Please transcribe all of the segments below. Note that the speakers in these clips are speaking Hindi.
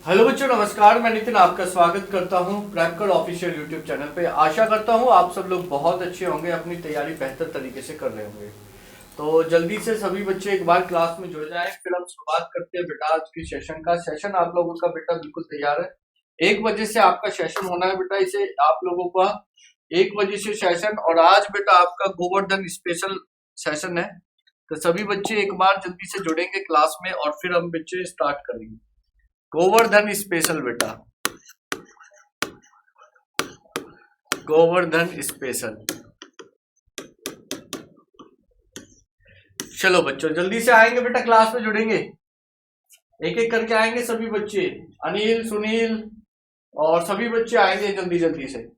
हेलो बच्चों, नमस्कार। मैं नितिन आपका स्वागत करता हूं प्रैक्टिकल ऑफिशियल यूट्यूब चैनल पे। आशा करता हूं आप सब लोग बहुत अच्छे होंगे, अपनी तैयारी बेहतर तरीके से कर रहे होंगे। तो जल्दी से सभी बच्चे एक बार क्लास में जुड़ जाएं। फिर हम शुरुआत करते हैं बेटा आज की सेशन का। सेशन आप लोगों का बेटा बिल्कुल तैयार है। 1 बजे से आपका सेशन होना है बेटा। इसे आप लोगों का 1 बजे से सेशन, और आज बेटा आपका गोवर्धन स्पेशल सेशन है। तो सभी बच्चे एक बार जल्दी से जुड़ेंगे क्लास में और फिर हम बच्चे स्टार्ट करेंगे। गोवर्धन स्पेशल बेटा, गोवर्धन स्पेशल। चलो बच्चों जल्दी से आएंगे बेटा, क्लास में जुड़ेंगे। एक एक करके आएंगे सभी बच्चे। अनिल, सुनील और सभी बच्चे आएंगे जल्दी जल्दी से।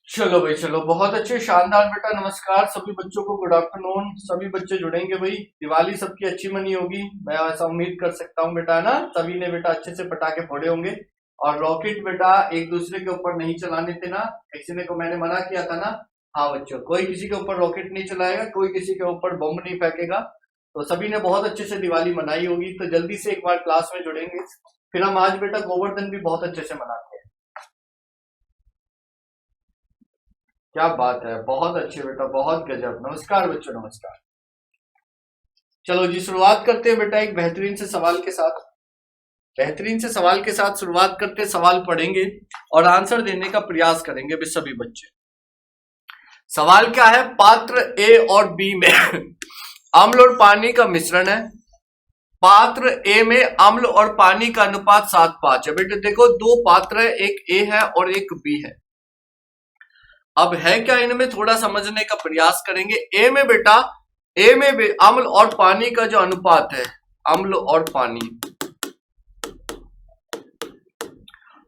चलो भाई, चलो, बहुत अच्छे, शानदार बेटा। नमस्कार सभी बच्चों को, गुड आफ्टरनून। सभी बच्चे जुड़ेंगे भाई। दिवाली सबकी अच्छी मनी होगी, मैं ऐसा उम्मीद कर सकता हूँ बेटा, है ना। सभी ने बेटा अच्छे से पटाखे फोड़े होंगे। और रॉकेट बेटा एक दूसरे के ऊपर नहीं चलाने थे ना, किसी ने को मैंने मना किया था ना। हाँ बच्चों, कोई किसी के ऊपर रॉकेट नहीं चलाएगा, कोई किसी के ऊपर बम नहीं फेंकेगा। तो सभी ने बहुत अच्छे से दिवाली मनाई होगी। तो जल्दी से एक बार क्लास में जुड़ेंगे। फिर हम आज बेटा गोवर्धन भी बहुत अच्छे से मनाते हैं। क्या बात है, बहुत अच्छे बेटा, बहुत गजब। नमस्कार बच्चों, नमस्कार। चलो जी, शुरुआत करते हैं बेटा एक बेहतरीन से सवाल के साथ। बेहतरीन से सवाल के साथ शुरुआत करते, सवाल पढ़ेंगे और आंसर देने का प्रयास करेंगे भी सभी बच्चे। सवाल क्या है? पात्र ए और बी में अम्ल और पानी का मिश्रण है। पात्र ए में अम्ल और पानी का अनुपात 7:5 है। बेटे देखो, 2 पात्र है, एक ए है और एक बी है। अब है क्या, इनमें थोड़ा समझने का प्रयास करेंगे। ए में बेटा, ए में अम्ल और पानी का जो अनुपात है, अम्ल और पानी,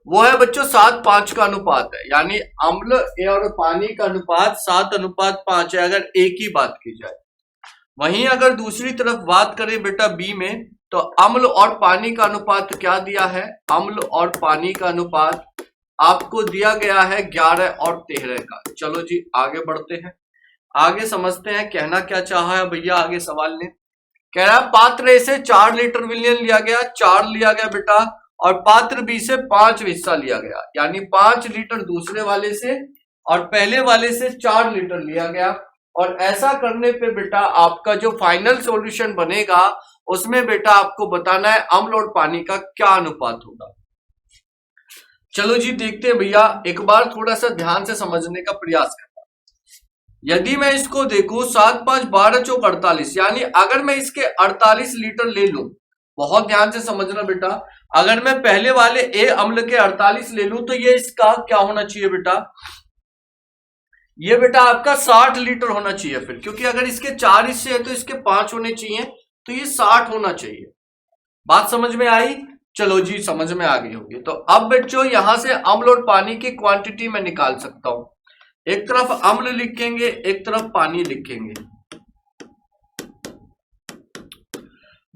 वो है बच्चों 7:5 का अनुपात है। यानी अम्ल और पानी का अनुपात 7:5 है, अगर ए की बात की जाए। वहीं अगर दूसरी तरफ बात करें बेटा बी में, तो अम्ल और पानी का अनुपात क्या दिया है? अम्ल और पानी का अनुपात आपको दिया गया है 11 और 13 का। चलो जी आगे बढ़ते हैं, आगे समझते हैं कहना क्या चाहा है भैया आगे सवाल ने। कह रहा है पात्र ए से 4 लीटर विलयन लिया गया, 4 लिया गया बेटा, और पात्र बी से 5 हिस्सा लिया गया। यानी 5 लीटर दूसरे वाले से और पहले वाले से 4 लीटर लिया गया। और ऐसा करने पे बेटा आपका जो फाइनल सॉल्यूशन बनेगा, उसमें बेटा आपको बताना है अम्ल और पानी का क्या अनुपात होगा। चलो जी देखते हैं भैया, एक बार थोड़ा सा ध्यान से समझने का प्रयास करना। यदि मैं इसको देखूं 7 5 12 चौक 48, यानी अगर मैं इसके 48 लीटर ले लूं, बहुत ध्यान से समझना बेटा, अगर मैं पहले वाले ए अम्ल के 48 ले लूं तो ये इसका क्या होना चाहिए बेटा? ये बेटा आपका 60 लीटर होना चाहिए फिर, क्योंकि अगर इसके 4 हिस्से है तो इसके 5 होने चाहिए, तो ये 60 होना चाहिए। बात समझ में आई? चलो जी समझ में आ गई होगी। तो अब बच्चों यहां से अम्ल और पानी की क्वांटिटी मैं निकाल सकता हूं। एक तरफ अम्ल लिखेंगे, एक तरफ पानी लिखेंगे।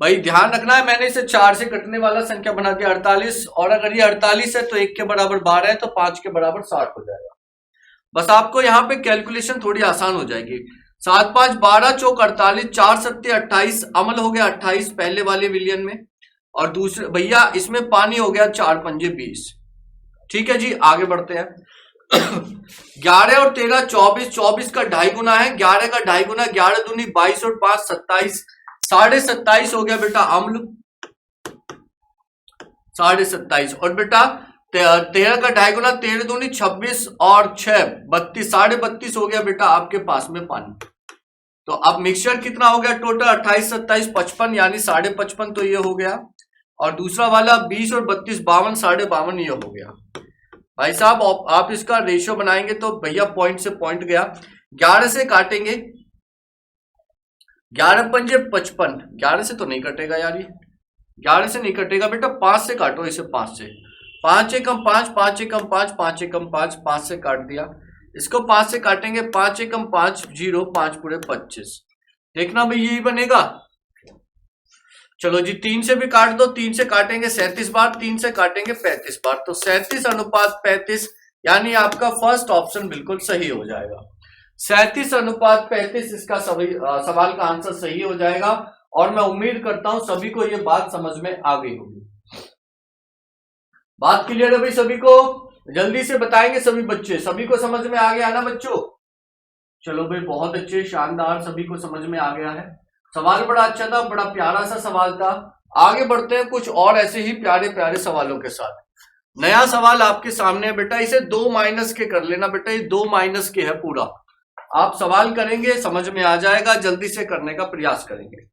भाई ध्यान रखना है, मैंने इसे 4 से कटने वाला संख्या बना दिया 48, और अगर ये 48 है तो 1 के बराबर 12 है, तो 5 के बराबर 60 हो जाएगा। बस आपको यहाँ पे कैलकुलेशन थोड़ी आसान हो जाएगी। 7 5 12 चौक 48, 4 7 28, अम्ल हो गया 28 पहले वाले विलियन में, और दूसरे भैया इसमें पानी हो गया 4 पंजे 20। ठीक है जी आगे बढ़ते हैं। 11 और 13 24, 24 का 2.5 गुना है, 11 का 2.5 गुना, 11 दूनी 22 और 5 27, 27.5 हो गया बेटा अम्ल, 27.5। और बेटा 13 का 2.5 गुना, 13 दूनी 26 और 6 32, 32.5 हो गया बेटा आपके पास में पानी। तो अब मिक्सचर कितना हो गया टोटल? 28 27 55, यानी 55.5 तो ये हो गया, और दूसरा वाला 20 और 32 52, 52.5 ये हो गया। भाई साहब आप इसका रेशियो बनाएंगे तो भैया पॉइंट से पॉइंट गया, 11 से काटेंगे, 11 पंजे 55, 11 से तो नहीं कटेगा यार, ये 11 से नहीं कटेगा बेटा, 5 से काटो इसे, 5 से, 5 एकम 5, 5 एकम 5, 5 एकम 5, 5 से काट दिया। इसको 5 से काटेंगे, 5 एकम 5 0, 5 पूरे 25। देखना भाई यही बनेगा। चलो जी, 3 से भी काट दो, 3 से काटेंगे 37 बार, 3 से काटेंगे 35 बार, तो 37:35, यानी आपका फर्स्ट ऑप्शन बिल्कुल सही हो जाएगा। 37:35 इसका सवाल का आंसर सही हो जाएगा। और मैं उम्मीद करता हूं सभी को ये बात समझ में आ गई होगी। बात क्लियर है भाई सभी को? जल्दी से बताएंगे सभी बच्चे, सभी को समझ में आ गया ना बच्चों? चलो भाई, बहुत अच्छे, शानदार, सभी को समझ में आ गया है। सवाल बड़ा अच्छा था, बड़ा प्यारा सा सवाल था। आगे बढ़ते हैं कुछ और ऐसे ही प्यारे प्यारे सवालों के साथ। नया सवाल आपके सामने है बेटा, इसे 2 माइनस के कर लेना बेटा, ये 2 माइनस के है पूरा। आप सवाल करेंगे समझ में आ जाएगा, जल्दी से करने का प्रयास करेंगे।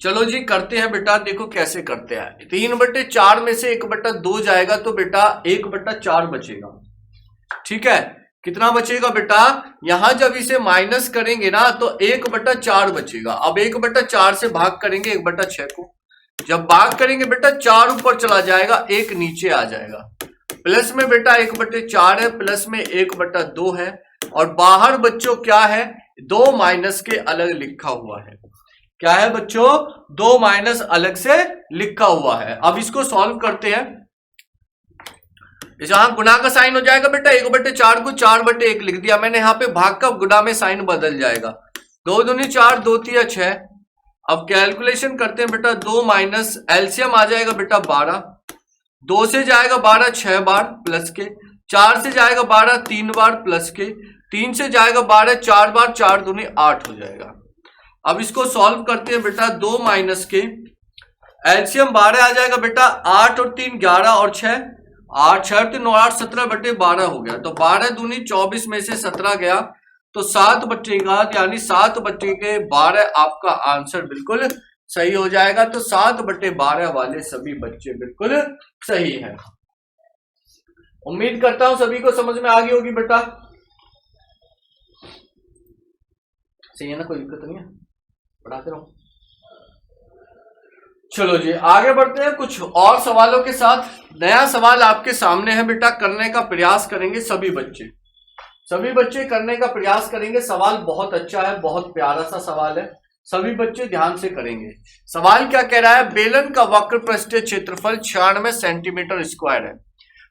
चलो जी, करते हैं बेटा, देखो कैसे करते हैं। 3/4 में से 1/2 जाएगा तो बेटा 1/4 बचेगा। ठीक है, कितना बचेगा बेटा? यहां जब इसे माइनस करेंगे ना तो 1/4 बचेगा। अब 1/4 से भाग करेंगे 1/6 को, जब भाग करेंगे बेटा 4 ऊपर चला जाएगा, 1 नीचे आ जाएगा। प्लस में बेटा 1/4 है, प्लस में 1/2 है, और बाहर बच्चों क्या है? 2 माइनस के अलग लिखा हुआ है। क्या है बच्चों? 2 माइनस अलग से लिखा हुआ है। अब इसको सॉल्व करते हैं। जहां गुना का साइन हो जाएगा बेटा, 1/4 को 4/1 लिख दिया मैंने, यहां पे भाग का गुना में साइन बदल जाएगा। 2 दूनी 4, 2 तिया 6। अब कैलकुलेशन करते हैं बेटा, 2 माइनस एलसीएम आ जाएगा बेटा 12। 2 से जाएगा 12 6 बार प्लस के, 4 से जाएगा 12 3 बार प्लस के, 3 से जाएगा 12 4 बार, 4 दूनी 8 हो जाएगा। अब इसको सॉल्व करते हैं बेटा, 2 माइनस के एलसीएम 12 आ जाएगा बेटा, 8 और 3 11 और 6, 8 6 3 9 8 17/12 हो गया। तो 12 दूनी 24 में से 17 गया तो 7 बचेगा, यानी 7/12 आपका आंसर बिल्कुल सही हो जाएगा। तो 7/12 वाले सभी बच्चे बिल्कुल सही है। उम्मीद करता हूं सभी को समझ में आ गई होगी बेटा। सही है ना, कोई दिक्कत नहीं है, पढ़ाते रहो। चलो जी, आगे बढ़ते हैं कुछ और सवालों के साथ। नया सवाल आपके सामने है बेटा, करने का प्रयास करेंगे सभी बच्चे, सभी बच्चे करने का प्रयास करेंगे। सवाल बहुत अच्छा है, बहुत प्यारा सा सवाल है, सभी बच्चे ध्यान से करेंगे। सवाल क्या कह रहा है? बेलन का वक्र पृष्ठीय क्षेत्रफल 96 सेंटीमीटर स्क्वायर है,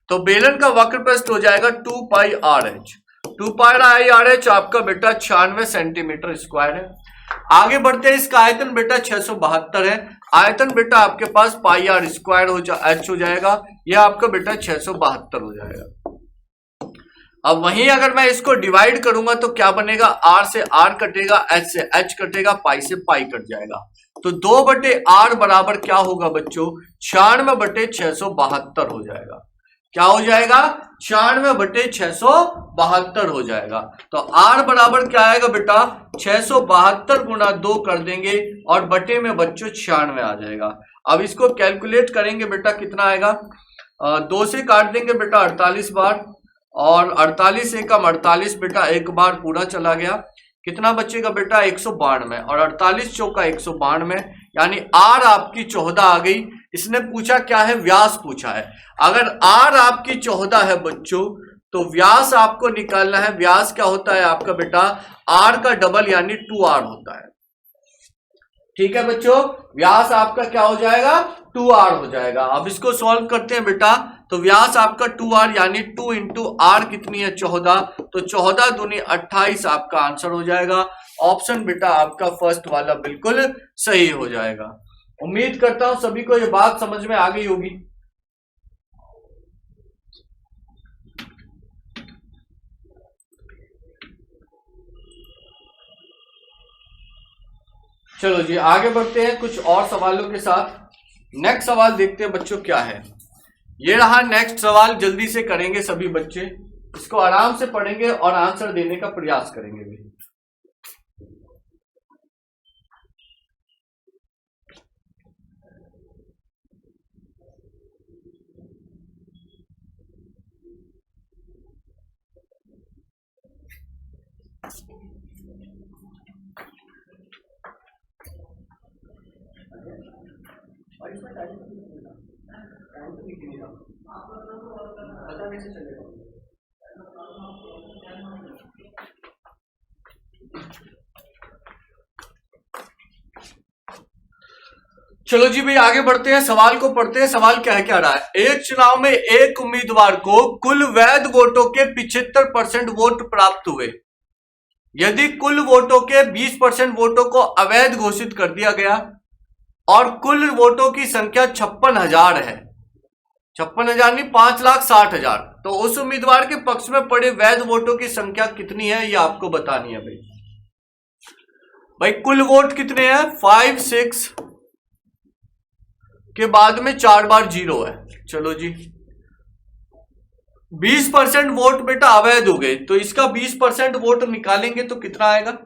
तो बेलन का वक्र पृष्ठ हो जाएगा 2πRh। 2πRh आपका बेटा 96 सेंटीमीटर स्क्वायर है। आगे बढ़ते हैं, इसका आयतन बेटा 672 है। आयतन बेटा आपके पास πr² h हो जाएगा, यह आपका बेटा 672 हो जाएगा। अब वहीं अगर मैं इसको डिवाइड करूंगा तो क्या बनेगा? r से r कटेगा, h से h कटेगा, पाई से पाई कट जाएगा। तो 2/r बराबर क्या होगा बच्चों? 96/672 हो जाएगा। क्या हो जाएगा? 96/672 हो जाएगा। तो r बराबर क्या आएगा बेटा? 672 गुना 2 कर देंगे और बटे में बच्चों 96 आ जाएगा। अब इसको कैलकुलेट करेंगे बेटा, कितना आएगा? 2 से काट देंगे बेटा 48 बार, और 48 एकम 48 बेटा एक बार पूरा चला गया। कितना बचेगा बेटा? 192, और 48 चौका 192, यानी r आपकी 14 आ गई। इसने पूछा क्या है? व्यास पूछा है। अगर r आपकी 14 है बच्चों तो व्यास आपको निकालना है। व्यास क्या होता है आपका बेटा? r का डबल यानी 2r होता है। ठीक है बच्चों, व्यास आपका क्या हो जाएगा? 2r हो जाएगा। अब इसको सॉल्व करते हैं बेटा, तो व्यास आपका 2r यानी 2 इंटू r कितनी है? 14, तो 14 दूनी 28 आपका आंसर हो जाएगा। ऑप्शन बेटा आपका फर्स्ट वाला बिल्कुल सही हो जाएगा। उम्मीद करता हूं सभी को यह बात समझ में आ गई होगी। चलो जी, आगे बढ़ते हैं कुछ और सवालों के साथ। नेक्स्ट सवाल देखते हैं बच्चों क्या है। ये रहा नेक्स्ट सवाल, जल्दी से करेंगे सभी बच्चे, इसको आराम से पढ़ेंगे और आंसर देने का प्रयास करेंगे भी। पता कैसे चलेगा? चलो जी भाई आगे बढ़ते हैं, सवाल को पढ़ते हैं। सवाल क्या कह रहा है, एक चुनाव में एक उम्मीदवार को कुल वैध वोटों के 75% वोट प्राप्त हुए। यदि कुल वोटों के 20% वोटों को अवैध घोषित कर दिया गया और कुल वोटों की संख्या 56,000 है, 56,000 नहीं 5,60,000, तो उस उम्मीदवार के पक्ष में पड़े वैध वोटों की संख्या कितनी है, ये आपको बतानी है भाई कुल वोट कितने हैं 5 6 के बाद में 4 बार 0 है। चलो जी 20% वोट बेटा अवैध हो गए, तो इसका 20% वोट निकालेंगे तो कितना आएगा,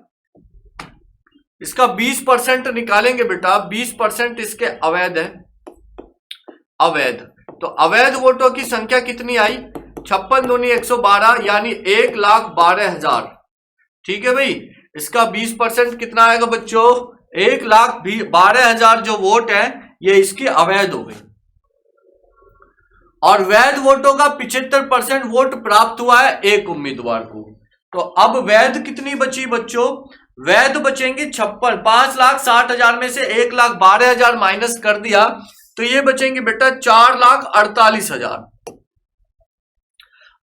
इसका 20% निकालेंगे बेटा, 20% इसके अवैध है, अवैध, तो अवैध वोटों की संख्या कितनी आई 56 दूनी 112 यानी 1,12,000। ठीक है भाई, इसका 20% कितना आएगा बच्चों 1,12,000 जो वोट है ये इसकी अवैध हो गई। और वैध वोटों का 75% वोट प्राप्त हुआ है एक उम्मीदवार को। तो अब वैध कितनी बची बच्चों, वैध बचेंगे 56, 5,60,000 में से 1,12,000 माइनस कर दिया तो ये बचेंगे बेटा 4,48,000।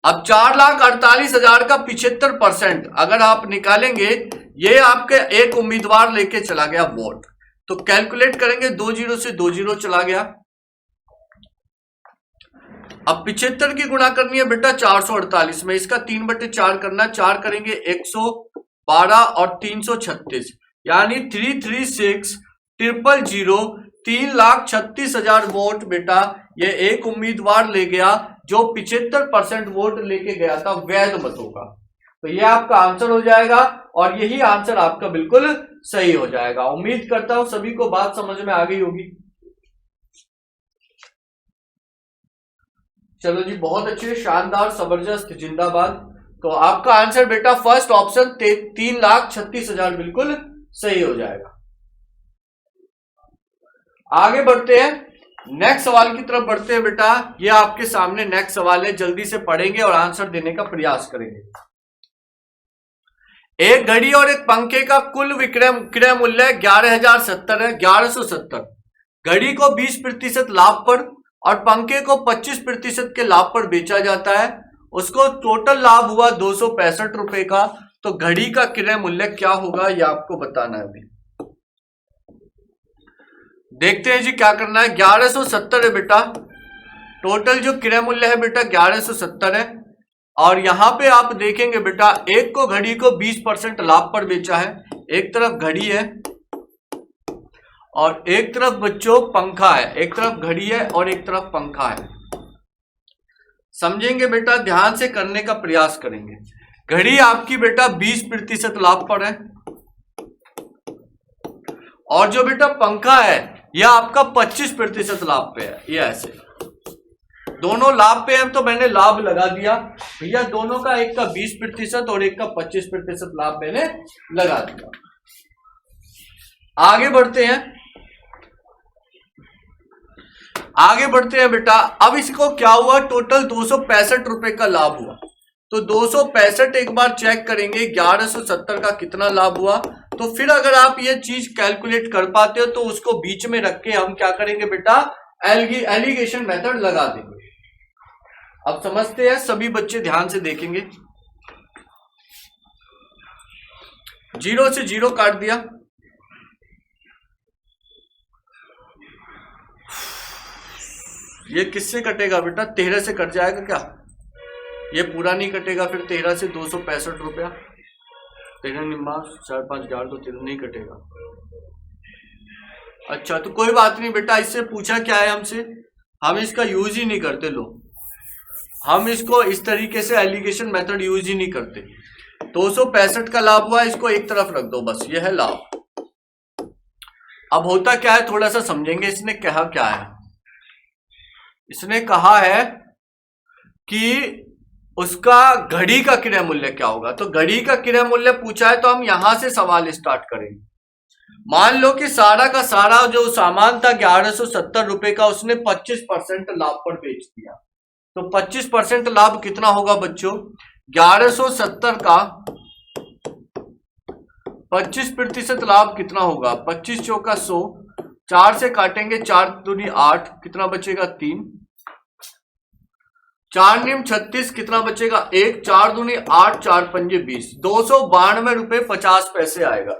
अब 4,48,000 का 75% अगर आप निकालेंगे, ये आपके एक उम्मीदवार लेके चला गया वोट, तो कैलकुलेट करेंगे 2 0 से 2 0 चला गया। अब 75 की गुणा करनी है बेटा 448 में, इसका 3/4 करना, 4 करेंगे 112 और 336 यानी 336,000 3,36,000 वोट बेटा ये एक उम्मीदवार ले गया जो 75% वोट लेके गया था वैध मतों का। तो ये आपका आंसर हो जाएगा और यही आंसर आपका बिल्कुल सही हो जाएगा। उम्मीद करता हूं सभी को बात समझ में आ गई होगी। चलो जी बहुत अच्छे, शानदार, जबरदस्त, जिंदाबाद। तो आपका आंसर बेटा फर्स्ट ऑप्शन 3,36,000 बिल्कुल सही हो जाएगा। आगे बढ़ते हैं, नेक्स्ट सवाल की तरफ बढ़ते हैं बेटा। ये आपके सामने नेक्स्ट सवाल है, जल्दी से पढ़ेंगे और आंसर देने का प्रयास करेंगे। एक घड़ी और एक पंखे का कुल विक्रय मूल्य 11,070 है, 1170। घड़ी को 20% लाभ पर और पंखे को 25% के लाभ पर बेचा जाता है, उसको टोटल लाभ हुआ 265 रुपए का। तो घड़ी का क्रय मूल्य क्या होगा ये आपको बताना है अभी। देखते हैं जी क्या करना है। 1170 है बेटा, टोटल जो क्रय मूल्य है बेटा 1170 है। और यहां पे आप देखेंगे बेटा एक को घड़ी को 20% लाभ पर बेचा है, एक तरफ घड़ी है और एक तरफ बच्चों पंखा है, एक तरफ घड़ी है और एक तरफ पंखा है। समझेंगे बेटा, ध्यान से करने का प्रयास करेंगे। घड़ी आपकी बेटा 20% लाभ पर है और जो बेटा पंखा है यह आपका 25% लाभ पे है। ये ऐसे दोनों लाभ पे हैं तो मैंने लाभ लगा दिया भैया, दोनों का एक का 20% और एक का 25% लाभ मैंने लगा दिया। आगे बढ़ते हैं, आगे बढ़ते हैं बेटा। अब इसको क्या हुआ, टोटल 265 रुपए का लाभ हुआ। तो 265 एक बार चेक करेंगे 1170 का कितना लाभ हुआ। तो फिर अगर आप ये चीज कैलकुलेट कर पाते हो तो उसको बीच में रख के हम क्या करेंगे बेटा, एलिगेशन मेथड लगा देंगे। अब समझते हैं, सभी बच्चे ध्यान से देखेंगे। 0 से 0 काट दिया, ये किससे कटेगा बेटा, 13 से कट जाएगा क्या, ये पूरा नहीं कटेगा। फिर 13 से 265 रुपया, 13 निम्मा 4 5 11 तो 13 नहीं कटेगा। अच्छा तो कोई बात नहीं बेटा, इससे पूछा क्या है हमसे, हम इसका यूज ही नहीं करते लोग, हम इसको इस तरीके से एलिगेशन मेथड यूज ही नहीं करते। 265 का लाभ हुआ, इसको एक तरफ रख दो बस, ये है लाभ। अब होता क्या है थोड़ा सा समझेंगे। इसने कहा क्या है, इसने कहा है कि उसका घड़ी का क्रय मूल्य क्या होगा। तो घड़ी का क्रय मूल्य पूछा है तो हम यहां से सवाल स्टार्ट करेंगे। मान लो कि सारा का सारा जो सामान था 1170 रुपए का, उसने 25% लाभ पर बेच दिया। तो 25% लाभ कितना होगा बच्चों, 1170 का 25% लाभ कितना होगा, 25 चौका 100, 4 से काटेंगे, 4 दूनी 8, कितना बचेगा 3, 4 नीम 36, कितना बचेगा 1, 4 दूनी 8, 4 पंजे 20, 292 रुपए 50 पैसे आएगा।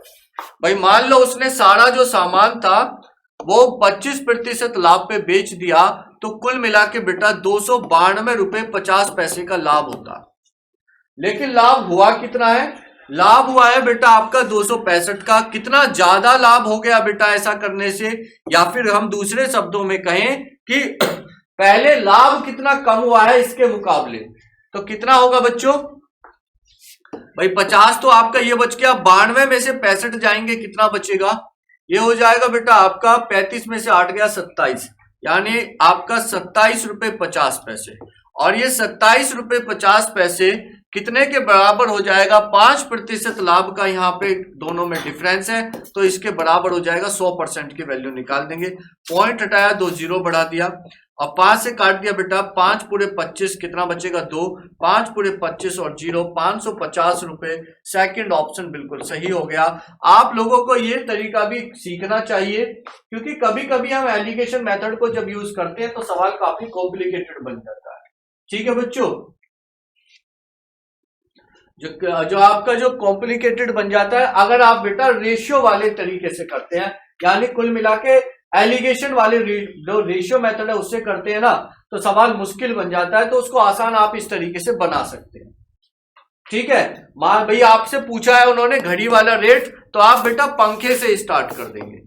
भाई मान लो उसने सारा जो सामान था वो 25% लाभ पे बेच दिया, तो कुल मिला के बेटा 292 रुपए 50 पैसे का लाभ होता। लेकिन लाभ हुआ कितना है? लाभ हुआ है बेटा आपका 265 का। कितना ज्यादा लाभ हो गया बेटा ऐसा करने से, या फिर हम दूसरे शब्दों में कहें कि पहले लाभ कितना कम हुआ है इसके मुकाबले, तो कितना होगा बच्चों? भाई 50 तो आपका ये बच गया, 92 में से 65 जाएंगे, कितना बचेगा? ये हो जाएगा बेटा आपका 35 में से 8 गया 27, यानी आपका 27 रुपए 50 पैसे। और ये 27 रुपए 50 पैसे कितने के बराबर हो जाएगा? 5% लाभ का यहाँ पे दोनों में डिफरेंस है, तो इसके बराबर हो जाएगा 100% की वैल्यू निकाल देंगे। पॉइंट हटाया, 2 जीरो बढ़ा दिया और 5 से काट दिया बेटा, 5 पूरे 25, कितना बचेगा 2, 5 पूरे 25 और 0, 550 रुपए। सेकंड ऑप्शन बिल्कुल सही हो गया। आप लोगों को ये तरीका भी सीखना चाहिए, क्योंकि कभी कभी हम एलिगेशन मेथड को जब यूज करते हैं तो सवाल काफी कॉम्प्लिकेटेड बन जाता है। ठीक है बच्चों, जो आपका जो कॉम्प्लिकेटेड बन जाता है अगर आप बेटा रेशियो वाले तरीके से करते हैं, यानी कुल मिला के एलिगेशन वाले जो रेशियो मेथड है उससे करते हैं ना, तो सवाल मुश्किल बन जाता है, तो उसको आसान आप इस तरीके से बना सकते हैं। ठीक है, मान भाई आपसे पूछा है उन्होंने घड़ी वाला रेट, तो आप बेटा पंखे से स्टार्ट कर देंगे।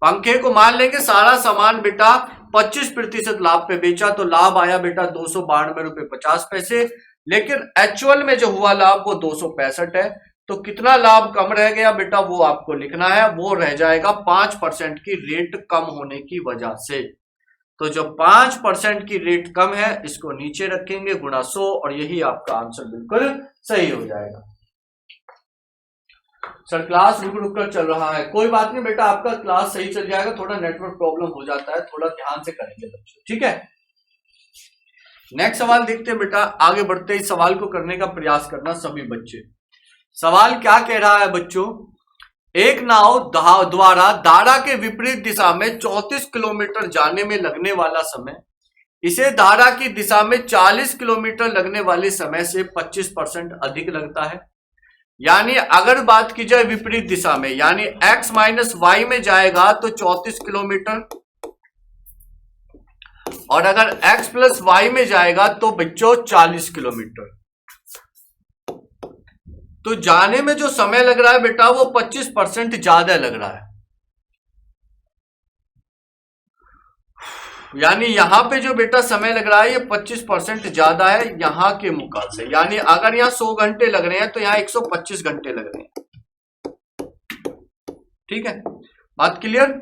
पंखे को मान लेंगे सारा सामान बेटा 25% लाभ पे बेचा, तो लाभ आया बेटा 292 रुपए 50 पैसे। लेकिन एक्चुअल में जो हुआ लाभ वो 265 है, तो कितना लाभ कम रह गया बेटा वो आपको लिखना है, वो रह जाएगा 5% की रेट कम होने की वजह से। तो जो 5% की रेट कम है इसको नीचे रखेंगे गुणा 100, और यही आपका आंसर बिल्कुल सही हो जाएगा। सर क्लास रुक रुक कर चल रहा है, कोई बात नहीं बेटा, आपका क्लास सही चल जाएगा, थोड़ा नेटवर्क प्रॉब्लम हो जाता है, थोड़ा ध्यान से करेंगे बच्चों। ठीक है, नेक्स्ट सवाल देखते हैं बेटा। आगे बढ़ते इस सवाल को करने का प्रयास करना सभी बच्चे। सवाल क्या कह रहा है बच्चों? एक नाव द्वारा धारा के विपरीत दिशा में 34 किलोमीटर जाने में लगने वाला समय इसे धारा की दिशा में 40 किलोमीटर लगने वाले समय से 25% अधिक लगता है। यानी अगर बात की जाए विपरीत दिशा में, यानी x माइनस वाई में जाएगा तो 34 किलोमीटर, और अगर x प्लस वाई में जाएगा तो बच्चों 40 किलोमीटर। तो जाने में जो समय लग रहा है बेटा वो 25% ज्यादा लग रहा है। यानी यहां पे जो बेटा समय लग रहा है ये 25% ज्यादा है यहां के मुकाबले। यानी अगर यहां 100 घंटे लग रहे हैं तो यहां 125 घंटे लग रहे हैं। ठीक है, बात क्लियर?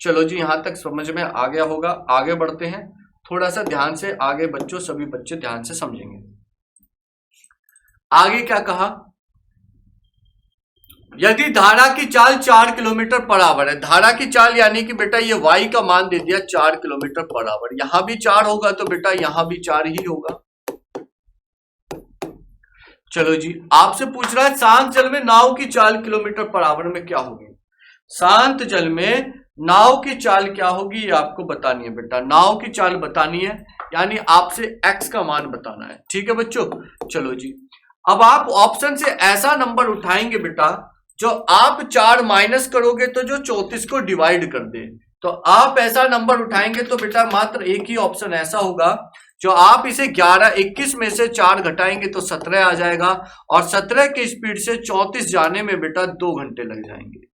चलो जी, यहां तक समझ में आ गया होगा। आगे बढ़ते हैं, थोड़ा सा ध्यान से आगे बच्चों, सभी बच्चे ध्यान से समझेंगे। आगे क्या कहा? यदि धारा की चाल 4 किलोमीटर पर आवर है, धारा की चाल यानी कि बेटा ये y का मान दे दिया 4 किलोमीटर पर आवर, यहां भी 4 होगा तो बेटा यहां भी 4 ही होगा। चलो जी, आपसे पूछ रहा है शांत जल में नाव की चाल किलोमीटर पर आवर में क्या होगी। शांत जल में नाव की चाल क्या होगी ये आपको बतानी है बेटा। नाव की चाल बतानी है, यानी आपसे x का मान बताना है। ठीक है बच्चों, चलो जी, अब आप ऑप्शन से ऐसा नंबर उठाएंगे बेटा जो आप 4 माइनस करोगे तो जो 34 को डिवाइड कर दे। तो आप ऐसा नंबर उठाएंगे तो बेटा मात्र एक ही ऑप्शन ऐसा होगा जो आप इसे 21 में से 4 घटाएंगे तो 17 आ जाएगा, और 17 की स्पीड से 34 जाने में बेटा 2 घंटे लग जाएंगे।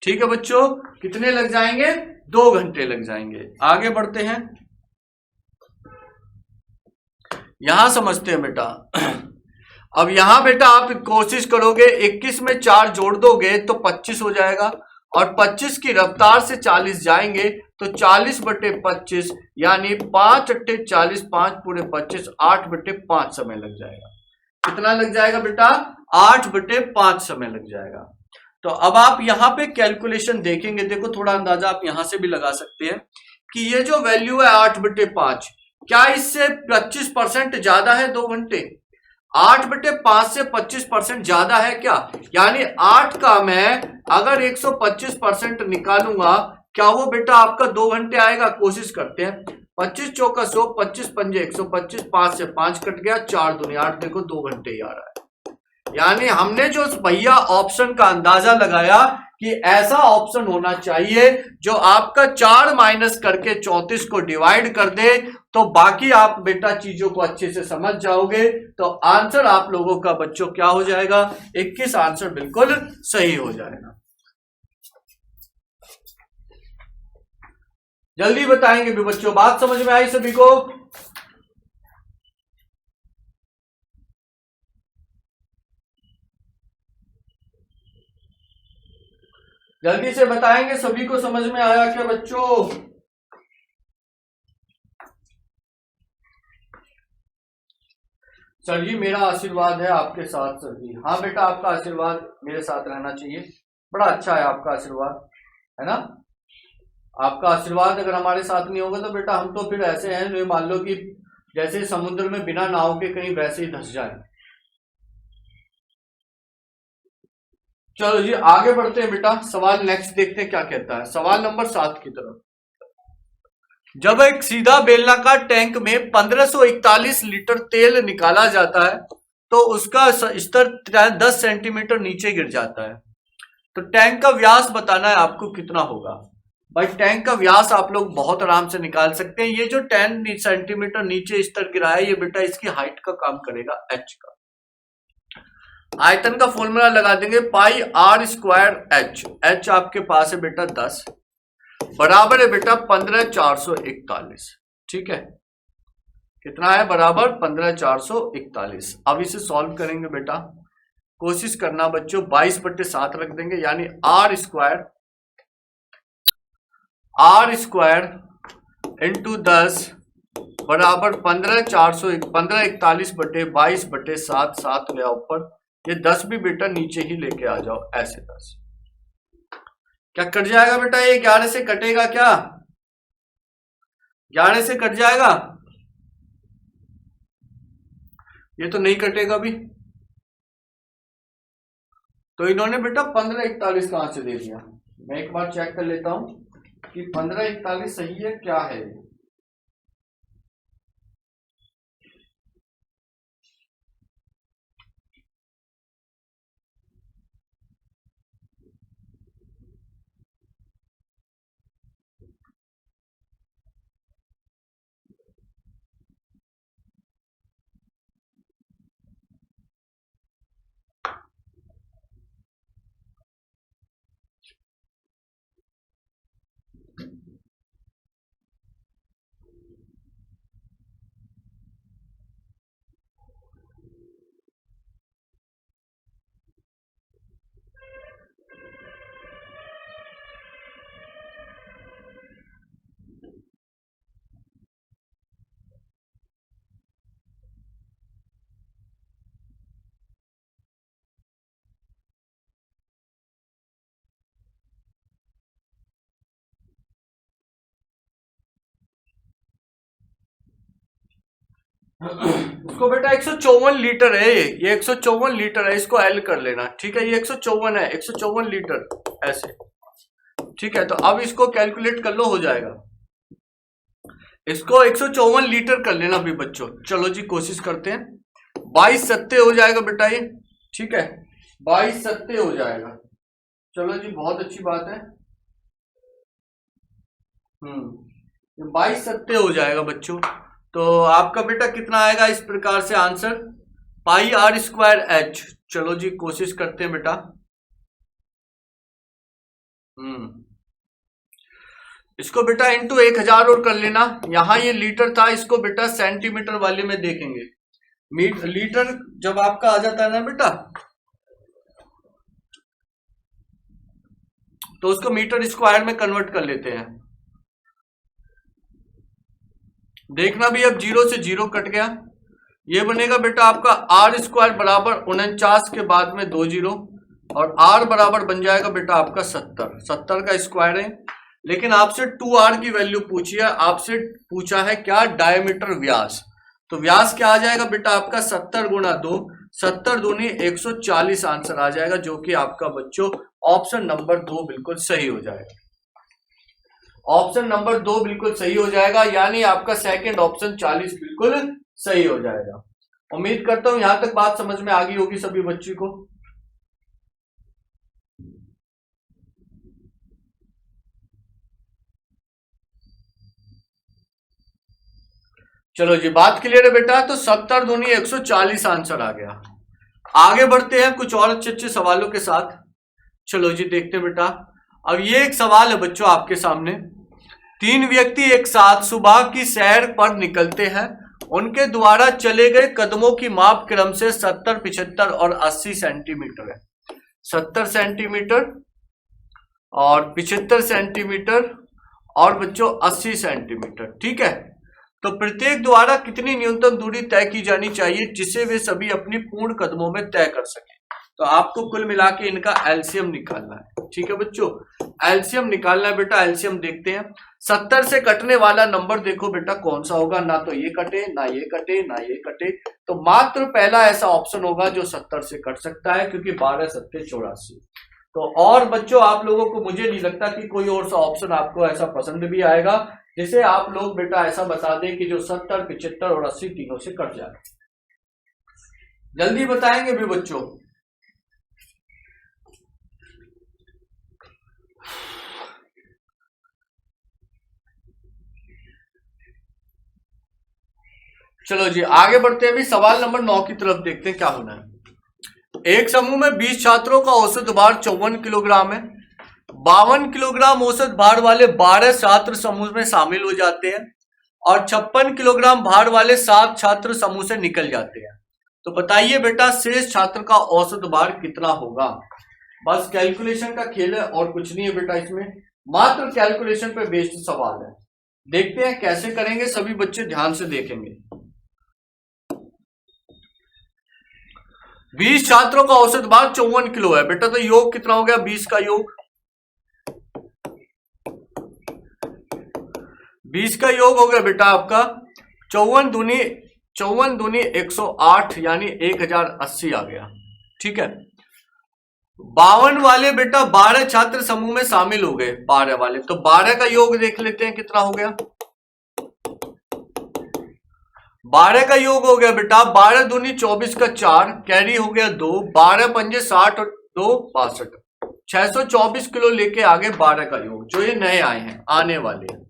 ठीक है बच्चों, कितने लग जाएंगे? 2 घंटे लग जाएंगे। आगे बढ़ते हैं, यहां समझते हैं बेटा। अब यहां बेटा आप कोशिश करोगे 21 में 4 जोड़ दोगे तो 25 हो जाएगा, और 25 की रफ्तार से 40 जाएंगे तो 40/25 यानी 5 अट्ठे 40, 5 पूरे 25, 8/5 समय लग जाएगा। कितना लग जाएगा बेटा? 8/5 समय लग जाएगा। तो अब आप यहां पे कैलकुलेशन देखेंगे, देखो थोड़ा अंदाजा आप यहां से भी लगा सकते हैं कि ये जो वैल्यू है 8/5, क्या इससे 25% ज्यादा है 2 घंटे? 8/5 से 25% ज्यादा है क्या? यानी 8 का मैं अगर 125% निकालूंगा, क्या वो बेटा आपका 2 घंटे आएगा? कोशिश करते हैं। 25 चौका 100, 25 पंजे 125, 5 से 5 कट गया, 4 दूनी 8, देखो 2 घंटे ही आ रहा है। यानी हमने जो भैया ऑप्शन का अंदाजा लगाया कि ऐसा ऑप्शन होना चाहिए जो आपका 4 माइनस करके 34 को डिवाइड कर दे, तो बाकी आप बेटा चीजों को अच्छे से समझ जाओगे। तो आंसर आप लोगों का बच्चों क्या हो जाएगा? 21 आंसर बिल्कुल सही हो जाएगा। जल्दी बताएंगे भी बच्चों, बात समझ में आई सभी को? जल्दी से बताएंगे, सभी को समझ में आया क्या बच्चों? सर जी मेरा आशीर्वाद है आपके साथ सर जी। हाँ बेटा आपका आशीर्वाद मेरे साथ रहना चाहिए, बड़ा अच्छा है आपका आशीर्वाद, है ना? आपका आशीर्वाद अगर हमारे साथ नहीं होगा तो बेटा हम तो फिर ऐसे हैं जो मान लो कि जैसे समुद्र में बिना नाव के कहीं वैसे ही धंस जाए। चलो जी आगे बढ़ते हैं बेटा, सवाल नेक्स्ट देखते हैं क्या कहता है। सवाल नंबर 7 की तरफ। जब एक सीधा बेलनाकार टैंक में 1541 लीटर तेल निकाला जाता है तो उसका स्तर 10 सेंटीमीटर नीचे गिर जाता है, तो टैंक का व्यास बताना है आपको कितना होगा। भाई टैंक का व्यास आप लोग बहुत आराम से निकाल सकते हैं। ये जो 10 सेंटीमीटर नीचे स्तर गिरा है ये बेटा इसकी हाइट का काम करेगा, एच का। आयतन का फॉर्मूला लगा देंगे पाई आर स्क्वायर एच। एच आपके पास है बेटा 10, बराबर है बेटा 15,441। ठीक है, कितना है? बराबर 15,441। अब इसे सॉल्व करेंगे बेटा, कोशिश करना बच्चों 22/7 रख देंगे, यानी आर स्क्वायर इंटू 10 बराबर 15,41/22/7, 7 ले आओ ऊपर, ये 10 भी बेटा नीचे ही लेके आ जाओ, ऐसे 10 क्या कट जाएगा बेटा? ये 11 से कटेगा क्या? 11 से कट जाएगा? ये तो नहीं कटेगा अभी, तो इन्होंने बेटा 1541 कहां से दे दिया? मैं एक बार चेक कर लेता हूं कि 1541 सही है क्या है। उसको बेटा 154 लीटर है, ये 154 लीटर है, इसको एल कर लेना। ठीक है, ये 154 है, 154 लीटर ऐसे। ठीक है, तो अब इसको कैलकुलेट कर लो, हो जाएगा। इसको 154 लीटर कर लेना भी बच्चों। चलो जी कोशिश करते हैं, 22 सत्ते हो जाएगा बेटा ये। ठीक है, 22 सत्ते हो जाएगा। चलो जी बहुत अच्छी बात है। 22 सत्ते हो जाएगा बच्चों। तो आपका बेटा कितना आएगा इस प्रकार से answer? Pi R square H. चलो जी कोशिश करते हैं बेटा। इसको बेटा इंटू 1000 और कर लेना। यहां ये लीटर था, इसको बेटा सेंटीमीटर वाले में देखेंगे। लीटर जब आपका आ जाता है ना बेटा, तो उसको मीटर स्क्वायर में कन्वर्ट कर लेते हैं। देखना भी अब 0 से 0 कट गया, ये बनेगा बेटा आपका आर स्क्वायर बराबर 49 के बाद में 2 0, और आर बराबर बन जाएगा बेटा आपका 70 का स्क्वायर है। लेकिन आपसे 2r की वैल्यू पूछी है, आपसे पूछा है क्या? डायमीटर व्यास। तो व्यास क्या आ जाएगा बेटा आपका 70 गुणा 2, 70 दूनी 140 आंसर आ जाएगा, जो कि आपका बच्चों ऑप्शन नंबर 2 बिल्कुल सही हो जाएगा। ऑप्शन नंबर 2 बिल्कुल सही हो जाएगा, यानी आपका सेकंड ऑप्शन 40 बिल्कुल सही हो जाएगा। उम्मीद करता हूं यहां तक बात समझ में आ गई होगी सभी बच्चों को। चलो जी, बात क्लियर है बेटा। तो 70 दूनी 140 आंसर आ गया। आगे बढ़ते हैं कुछ और अच्छे अच्छे सवालों के साथ। चलो जी देखते हैं बेटा। अब ये एक सवाल है बच्चों आपके सामने। 3 व्यक्ति एक साथ सुबह की सैर पर निकलते हैं। उनके द्वारा चले गए कदमों की माप क्रम से 70, 75 और 80 सेंटीमीटर है। 70 सेंटीमीटर और 75 सेंटीमीटर और बच्चों 80 सेंटीमीटर, ठीक है। तो प्रत्येक द्वारा कितनी न्यूनतम दूरी तय की जानी चाहिए जिसे वे सभी अपनी पूर्ण कदमों में तय कर सकें। तो आपको कुल मिला के इनका एलसीएम निकालना है, ठीक है बच्चों। एलसीएम निकालना है बेटा। एलसीएम देखते हैं। 70 से कटने वाला नंबर देखो बेटा कौन सा होगा। ना तो ये कटे, ना ये कटे, ना ये कटे, तो मात्र पहला ऐसा ऑप्शन होगा जो 70 से कट सकता है, क्योंकि 12 सत्ते 84। तो और बच्चों आप लोगों को मुझे नहीं लगता कि कोई और सा ऑप्शन आपको ऐसा पसंद भी आएगा जिसे आप लोग बेटा ऐसा बता दें कि जो 70, 75 और 80 तीनों से कट जाए। जल्दी बताएंगे भी बच्चों। चलो जी आगे बढ़ते हैं। भी सवाल नंबर 9 की तरफ देखते हैं क्या होना है। एक समूह में 20 छात्रों का औसत भार 54 किलोग्राम है। 52 किलोग्राम औसत भार वाले 12 छात्र समूह में शामिल हो जाते हैं और 56 किलोग्राम भार वाले 7 छात्र समूह से निकल जाते हैं। तो बताइए बेटा शेष छात्र का औसत भार कितना होगा। बस कैलकुलेशन का खेल है और कुछ नहीं है बेटा, इसमें मात्र कैलकुलेशन पे बेस्ड सवाल है। देखते हैं कैसे करेंगे, सभी बच्चे ध्यान से देखेंगे। 20 छात्रों का औसत भार 54 किलो है बेटा, तो योग कितना हो गया 20 का योग। 20 का योग हो गया बेटा आपका 54 दूनी 108 यानी 1080 आ गया, ठीक है। 52 वाले बेटा 12 छात्र समूह में शामिल हो गए, 12 वाले, तो 12 का योग देख लेते हैं कितना हो गया। 12 का योग हो गया बेटा 12 दूनी 24 का 4, कैरी हो गया 2, 12 पंजे 60 और 2 62, 624 किलो लेके आगे 12 का योग, जो ये नए आए हैं आने वाले हैं।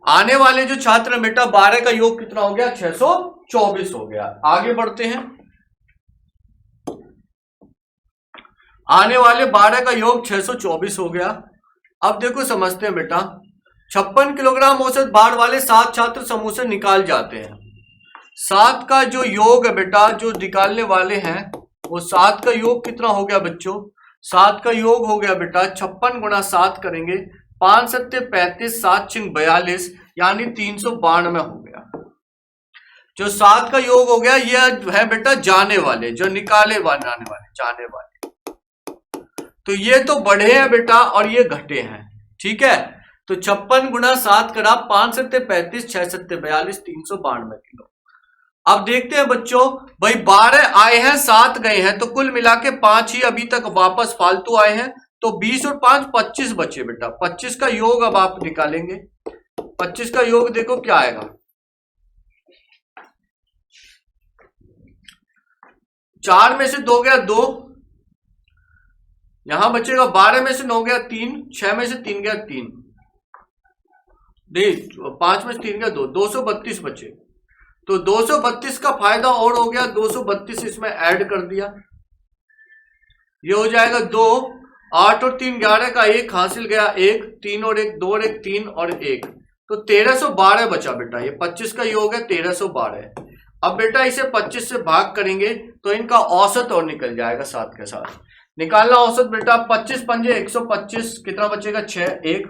आने वाले जो छात्र हैं बेटा 12 का योग कितना हो गया 624 हो गया। आगे बढ़ते हैं। आने वाले 12 का योग 624 हो गया। अब देखो समझते हैं बेटा। 56 किलोग्राम औसत भार वाले 7 छात्र समूह से निकाल जाते हैं। 7 का जो योग है बेटा जो निकालने वाले हैं वो 7 का योग कितना हो गया बच्चों। 7 का योग हो गया बेटा 56 गुणा 7 करेंगे 5 सत्ते 35, 7 छिंग 42 यानी 392 हो गया। जो 7 का योग हो गया ये है बेटा जाने वाले, जो निकाले बनाने वाले जाने वाले। तो ये तो बढ़े हैं बेटा और ये घटे हैं, ठीक है। तो 56 गुणा 7 करा 5 सत्ते 35, 6 सत्ते 42, 392 किलो। अब देखते हैं बच्चों भाई 12 आए हैं 7 गए हैं, तो कुल मिला के 5 ही अभी तक वापस फालतू आए हैं, तो 20 और 5 25 बचे बेटा। 25 का योग अब आप निकालेंगे। 25 का योग देखो क्या आएगा। 4 में से 2 गया 2, यहां बचेगा 12 में से 9 गया 3, 6 में से 3 गया 3, 5 में से 3 गया 2, 232 बचे। तो 232 का फायदा और हो गया, 232 इसमें ऐड कर दिया, ये हो जाएगा 2, 8 और 3 11 का 1 हासिल गया 1, 3 और 1 2 और 1 3 और 1, तो 1312 बचा बेटा। ये 25 का योग है 1312। अब बेटा इसे 25 से भाग करेंगे तो इनका औसत और निकल जाएगा साथ के साथ। निकालना औसत बेटा 25 पंजे 125, कितना बचेगा 6 1,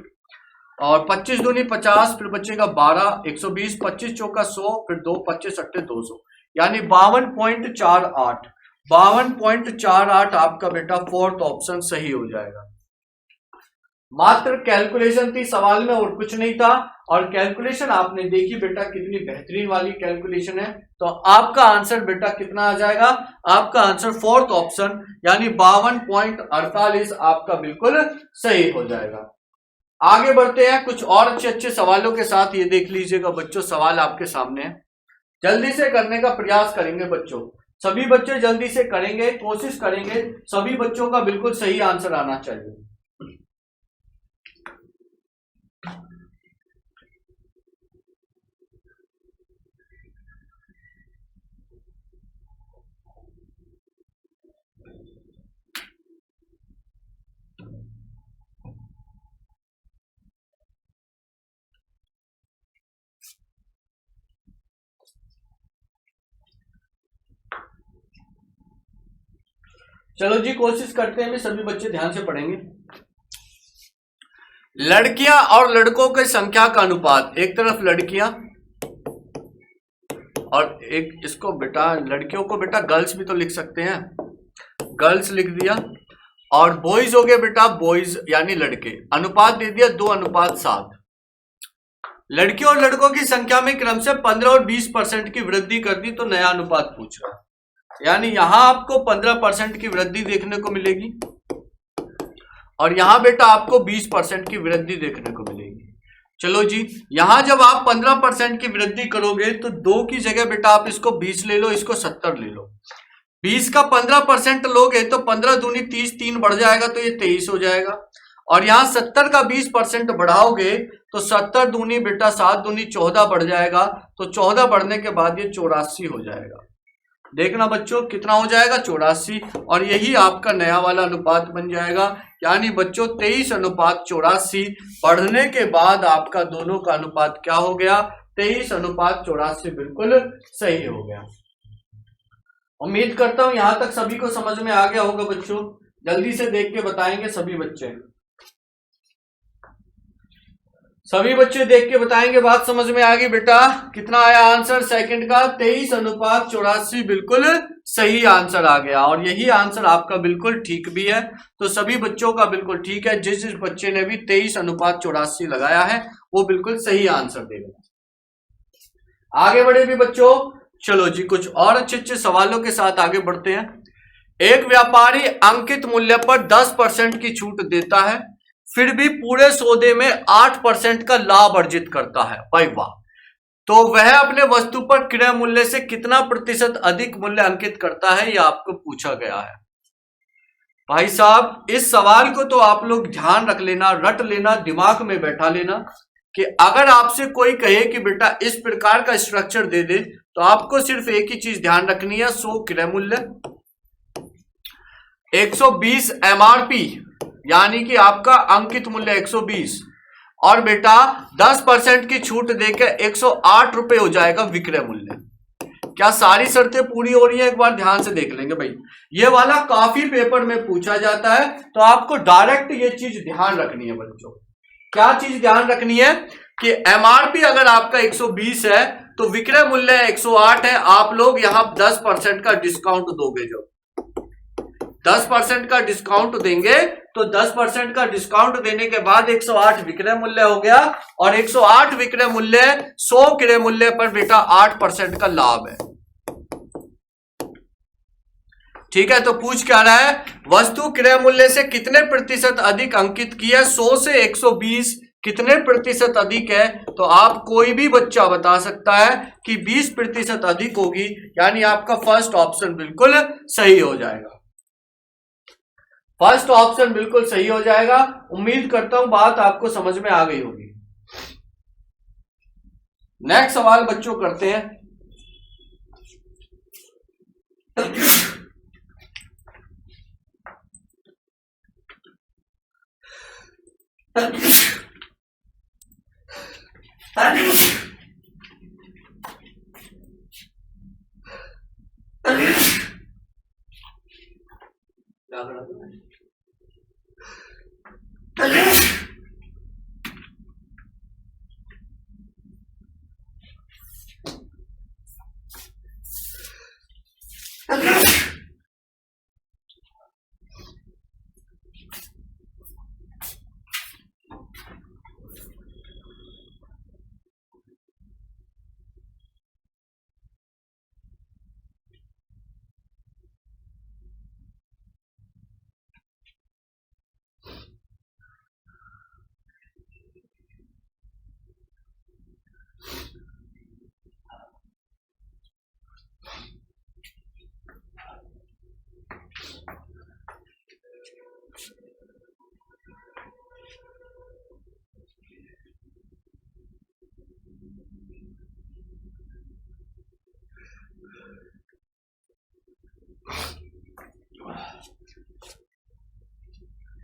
और 25 दूनी 50, फिर बचेगा 12, 120, 25 चौका 100, फिर 2 25 अट्ठे 200 यानी 52.48। 52.48 आपका बेटा फोर्थ ऑप्शन सही हो जाएगा। मात्र कैलकुलेशन थी सवाल में और कुछ नहीं था। और कैलकुलेशन आपने देखी बेटा कितनी बेहतरीन वाली कैलकुलेशन है। तो आपका आंसर बेटा कितना आ जाएगा, आपका आंसर फोर्थ ऑप्शन यानी 52.48 आपका बिल्कुल सही हो जाएगा। आगे बढ़ते हैं कुछ और अच्छे अच्छे सवालों के साथ। ये देख लीजिएगा बच्चों, सवाल आपके सामने है, जल्दी से करने का प्रयास करेंगे बच्चों। सभी बच्चे जल्दी से करेंगे, कोशिश करेंगे, सभी बच्चों का बिल्कुल सही आंसर आना चाहिए। चलो जी कोशिश करते हैं, सभी बच्चे ध्यान से पढ़ेंगे। लड़कियां और लड़कों की संख्या का अनुपात, एक तरफ लड़कियां और एक इसको बेटा लड़कियों को बेटा गर्ल्स भी तो लिख सकते हैं, गर्ल्स लिख दिया, और बॉयज हो गए बेटा बॉयज यानी लड़के, अनुपात दे दिया 2:7। लड़कियों और लड़कों की संख्या में क्रम से 15 और 20% की वृद्धि कर दी तो नया अनुपात पूछ रहा है, यानी यहां आपको 15% की वृद्धि देखने को मिलेगी और यहां बेटा आपको 20% की वृद्धि देखने को मिलेगी। चलो जी, यहां जब आप 15% की वृद्धि करोगे तो 2 की जगह बेटा आप इसको 20 ले लो, इसको 70 ले लो। 20 का 15% लोगे तो 15 दूनी 30, 3 बढ़ जाएगा तो ये 23 हो जाएगा। और यहां 70 का 20% बढ़ाओगे तो 70 दूनी बेटा 7 दूनी 14 बढ़ जाएगा, तो 14 बढ़ने के बाद ये 84 हो जाएगा। देखना बच्चों कितना हो जाएगा, 84, और यही आपका नया वाला अनुपात बन जाएगा। यानी बच्चों 23:84 बढ़ने के बाद आपका दोनों का अनुपात क्या हो गया, 23:84 बिल्कुल सही हो गया। उम्मीद करता हूं यहां तक सभी को समझ में आ गया होगा बच्चों। जल्दी से देख के बताएंगे सभी बच्चे, सभी बच्चे देख के बताएंगे बात समझ में आ गई बेटा। कितना आया आंसर सेकंड का, 23:84 बिल्कुल सही आंसर आ गया, और यही आंसर आपका बिल्कुल ठीक भी है। तो सभी बच्चों का बिल्कुल ठीक है, जिस बच्चे ने भी 23:84 लगाया है वो बिल्कुल सही आंसर देगा। आगे बढ़े भी बच्चों, चलो जी कुछ और अच्छे अच्छे सवालों के साथ आगे बढ़ते हैं। एक व्यापारी अंकित मूल्य पर 10% की छूट देता है, फिर भी पूरे सौदे में 8% का लाभ अर्जित करता है। भाई वाह, तो वह अपने वस्तु पर क्रय मूल्य से कितना प्रतिशत अधिक मूल्य अंकित करता है, यह आपको पूछा गया है। भाई साहब इस सवाल को तो आप लोग ध्यान रख लेना, रट लेना, दिमाग में बैठा लेना कि अगर आपसे कोई कहे कि बेटा इस प्रकार का स्ट्रक्चर दे दे तो आपको सिर्फ एक ही चीज ध्यान रखनी है, 100 क्रय मूल्य, 120 एमआरपी यानी कि आपका अंकित मूल्य 120, और बेटा 10% की छूट देकर 108 रुपए हो जाएगा विक्रय मूल्य। क्या सारी शर्तें पूरी हो रही है, एक बार ध्यान से देख लेंगे भाई। ये वाला काफी पेपर में पूछा जाता है, तो आपको डायरेक्ट ये चीज ध्यान रखनी है बच्चों। क्या चीज ध्यान रखनी है कि एमआरपी अगर आपका 120 है तो विक्रय मूल्य 108 है। आप लोग यहां 10% का डिस्काउंट दोगे, जब 10% का डिस्काउंट देंगे तो 10% का डिस्काउंट देने के बाद 108 विक्रय मूल्य हो गया, और 108 विक्रय मूल्य 100 क्रय मूल्य पर बेटा 8% का लाभ है। ठीक है, तो पूछ क्या रहा है, वस्तु क्रय मूल्य से कितने प्रतिशत अधिक अंकित की है, 100 से 120 कितने प्रतिशत अधिक है। तो आप कोई भी बच्चा बता सकता है कि 20% अधिक होगी, यानी आपका फर्स्ट ऑप्शन बिल्कुल सही हो जाएगा। फर्स्ट ऑप्शन बिल्कुल सही हो जाएगा। उम्मीद करता हूं बात आपको समझ में आ गई होगी। नेक्स्ट सवाल बच्चों करते हैं।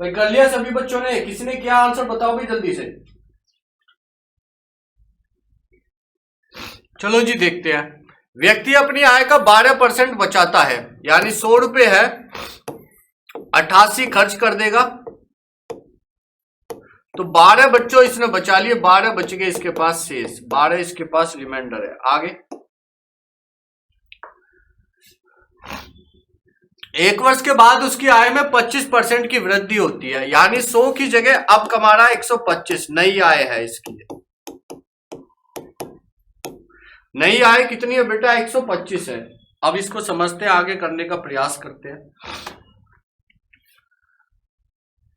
भाई कर लिया सभी बच्चों ने? किसने किया आंसर बताओ भाई जल्दी से। चलो जी देखते हैं। व्यक्ति अपनी आय का 12% बचाता है, यानी 100 रुपए है, 88 खर्च कर देगा। तो 12 बच्चों इसने बचा लिए, 12 बच गए इसके पास शेष, 12 इसके पास रिमाइंडर है। आगे 1 वर्ष के बाद उसकी आय में 25% की वृद्धि होती है, यानी 100 की जगह अब कमा रहा है 125, नई आय है इसकी। नई आय कितनी है बेटा? 125 है। अब इसको समझते हैं, आगे करने का प्रयास करते हैं।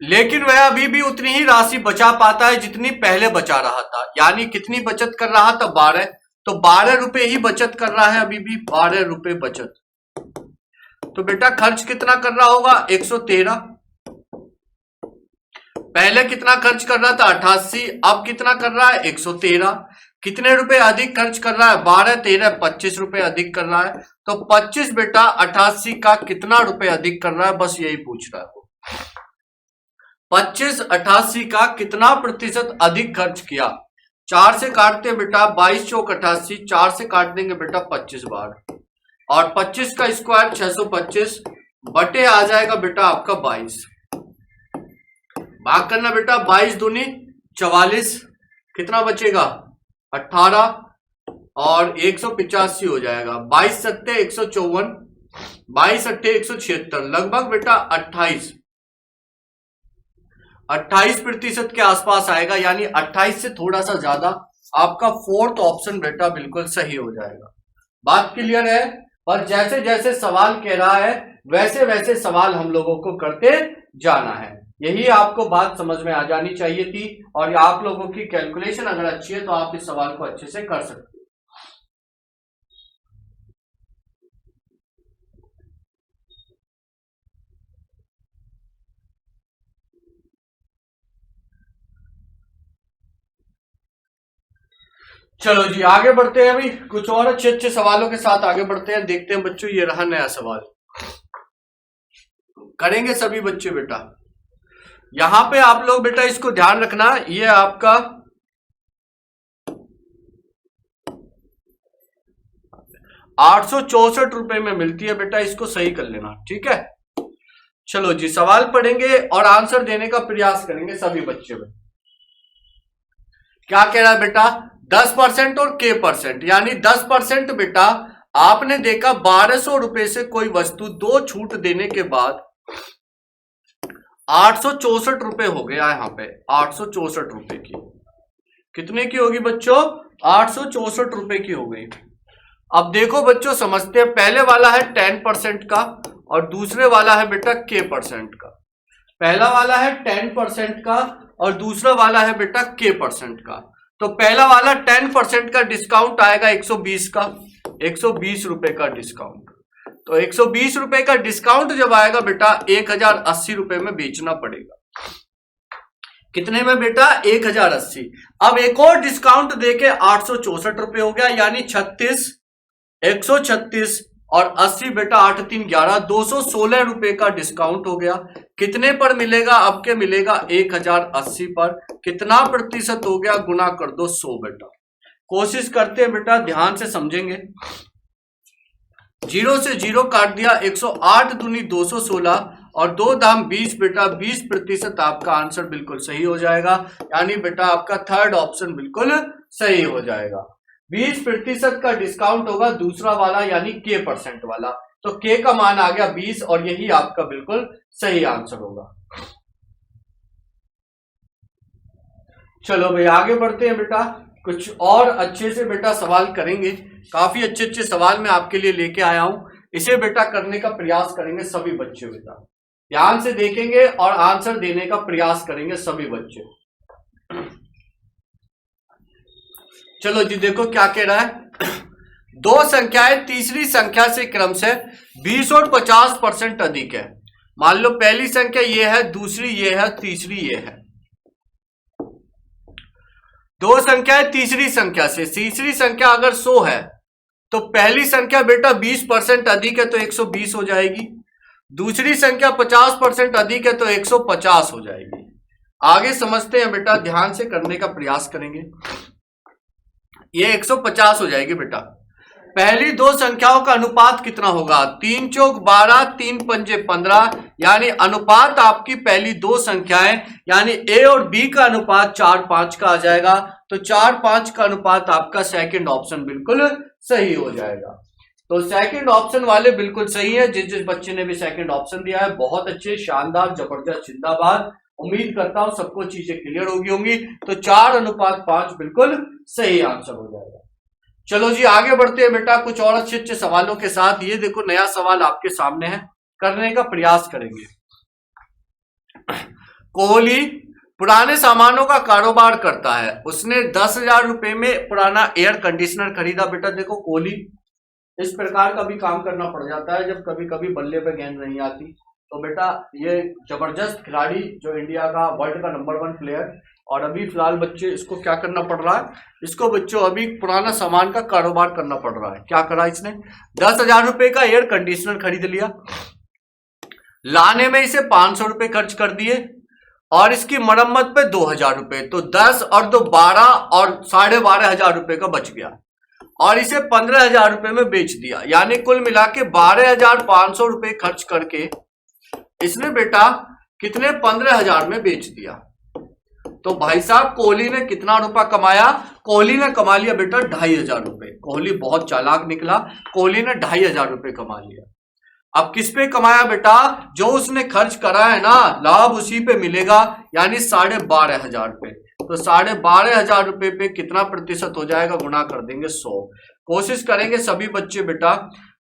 लेकिन वह अभी भी उतनी ही राशि बचा पाता है जितनी पहले बचा रहा था, यानी कितनी बचत कर रहा था? 12। तो 12 रुपए ही बचत कर रहा है, अभी भी 12 रुपए बचत। तो बेटा खर्च कितना कर रहा होगा? 113। पहले कितना खर्च कर रहा था? 88। अब कितना कर रहा है? 113। कितने रुपए अधिक खर्च कर रहा है? 12 13 25 रुपए अधिक कर रहा है। तो 25 बेटा 88 का कितना रुपए अधिक कर रहा है, बस यही पूछ रहा है। 25 88 का कितना प्रतिशत अधिक खर्च किया? 4 से काटते हैं बेटा, 22 चौक 88, 4 से काट देंगे बेटा 25 बार, और 25 का स्क्वायर 625 बटे आ जाएगा बेटा आपका 22। भाग करना बेटा, 22 दूनी 44, कितना बचेगा? 18 और 185 हो जाएगा। 22 सत्ते 154, 22 अट्ठे 176, लगभग बेटा 28% के आसपास आएगा, यानी 28 से थोड़ा सा ज्यादा। आपका 4th ऑप्शन बेटा बिल्कुल सही हो जाएगा। बात क्लियर है? और जैसे जैसे सवाल कह रहा है वैसे वैसे सवाल हम लोगों को करते जाना है। यही आपको बात समझ में आ जानी चाहिए थी, और आप लोगों की कैलकुलेशन अगर अच्छी है तो आप इस सवाल को अच्छे से कर सकते हैं। चलो जी आगे बढ़ते हैं। अभी कुछ और अच्छे अच्छे सवालों के साथ आगे बढ़ते हैं। देखते हैं बच्चों, ये रहा नया सवाल, करेंगे सभी बच्चे बेटा। यहां पे आप लोग बेटा इसको ध्यान रखना, ये आपका 864 रुपए में मिलती है बेटा, इसको सही कर लेना, ठीक है। चलो जी सवाल पढ़ेंगे और आंसर देने का प्रयास करेंगे सभी बच्चे में। क्या कह रहा है बेटा? 10% और k परसेंट, यानी 10% बेटा आपने देखा 1200 रुपए से कोई वस्तु 2 छूट देने के बाद 864 रुपए हो गया। यहां पे 864 रुपए की, कितने की होगी बच्चों? 864 रुपए की हो गई। अब देखो बच्चों समझते हैं, पहले वाला है 10% का और दूसरे वाला है बेटा k परसेंट का। पहला वाला है 10% का और दूसरा वाला है बेटा k परसेंट का। तो पहला वाला 10% का डिस्काउंट आएगा 120 का, 120 रुपए का डिस्काउंट। तो 120 रुपए का डिस्काउंट जब आएगा बेटा 1080 रुपए में बेचना पड़ेगा। कितने में बेटा? 1080। अब एक और डिस्काउंट देके 864 रुपए हो गया, यानी 36, 136 और 80 बेटा 8 3 11, 216 रुपए का डिस्काउंट हो गया। कितने पर मिलेगा? अब के मिलेगा 1080 पर। कितना प्रतिशत हो गया? गुना कर दो 100 बेटा। कोशिश करते हैं बेटा, ध्यान से समझेंगे। 0 से 0 काट दिया, 108 दूनी 216 और 2 दाम 20 बेटा, 20% आपका आंसर बिल्कुल सही हो जाएगा, यानी बेटा आपका 3rd ऑप्शन बिल्कुल सही हो जाएगा। 20% का डिस्काउंट होगा दूसरा वाला, यानी k परसेंट वाला। तो k का मान आ गया 20 और यही आपका बिल्कुल सही आंसर होगा। चलो भाई आगे बढ़ते हैं बेटा, कुछ और अच्छे से बेटा सवाल करेंगे। काफी अच्छे अच्छे सवाल मैं आपके लिए लेके आया हूं, इसे बेटा करने का प्रयास करेंगे सभी बच्चे। बेटा ध्यान से देखेंगे और आंसर देने का प्रयास करेंगे सभी बच्चे। चलो जी देखो क्या कह रहा है। 2 संख्याएं तीसरी संख्या से क्रम से 20 और 50% अधिक है। मान लो पहली संख्या ये है, दूसरी ये है, तीसरी ये है। 2 संख्याएं तीसरी संख्या से, तीसरी संख्या अगर 100 है तो पहली संख्या बेटा 20% अधिक है तो 120 हो जाएगी। दूसरी संख्या 50% अधिक है तो 150 हो जाएगी। आगे समझते हैं बेटा, ध्यान से करने का प्रयास करेंगे। ये 150 हो जाएगी बेटा। पहली दो संख्याओं का अनुपात कितना होगा? 3 चौक 12, 3 पंजे 15, यानी अनुपात आपकी पहली दो संख्याएं यानी ए और बी का अनुपात 4-5 का आ जाएगा। तो 4-5 का अनुपात आपका सेकंड ऑप्शन बिल्कुल सही हो जाएगा। तो सेकंड ऑप्शन वाले बिल्कुल सही है। जिस जिस बच्चे ने भी सेकंड ऑप्शन दिया है बहुत अच्छे, शानदार, जबरदस्त, जिंदाबाद। उम्मीद करता हूं सबको चीजें क्लियर होगी। तो 4:5 बिल्कुल सही आंसर हो जाएगा। चलो जी आगे बढ़ते हैं बेटा कुछ और अच्छे अच्छे सवालों के साथ। ये देखो नया सवाल आपके सामने है, करने का प्रयास करेंगे। कोहली पुराने सामानों का कारोबार करता है। उसने 10,000 रुपए में पुराना एयर कंडीशनर खरीदा। बेटा देखो कोहली इस प्रकार का भी काम करना पड़ जाता है जब कभी कभी बल्ले पे गेंद नहीं आती। तो बेटा ये जबरदस्त खिलाड़ी जो इंडिया का वर्ल्ड का नंबर 1 प्लेयर, और अभी फिलहाल बच्चे इसको क्या करना पड़ रहा है, इसको बच्चों अभी पुराना सामान का कारोबार करना पड़ रहा है। क्या करा इसने? 10,000 रुपए का एयर कंडीशनर खरीद लिया, लाने में इसे 500 रुपए खर्च कर दिए और इसकी मरम्मत पे 2,000 रुपए। तो 10 और 2 12 और 12,500 रुपए का बच गया और इसे 15,000 रुपए में बेच दिया। यानी कुल मिला के 12,500 रुपए खर्च करके इसने बेटा कितने 15,000 में बेच दिया। तो भाई साहब कोहली ने कितना रुपया कमाया? कोहली ने कमा लिया बेटा 2,500 रुपए। कोहली बहुत चालाक निकला, कोहली ने 2,500 रुपए कमा लिया। अब किस पे कमाया बेटा? जो उसने खर्च करा है ना, लाभ उसी पे मिलेगा, यानी 12,500 रुपए। तो 12,500 रुपए पे कितना प्रतिशत हो जाएगा? गुना कर देंगे 100। कोशिश करेंगे सभी बच्चे बेटा।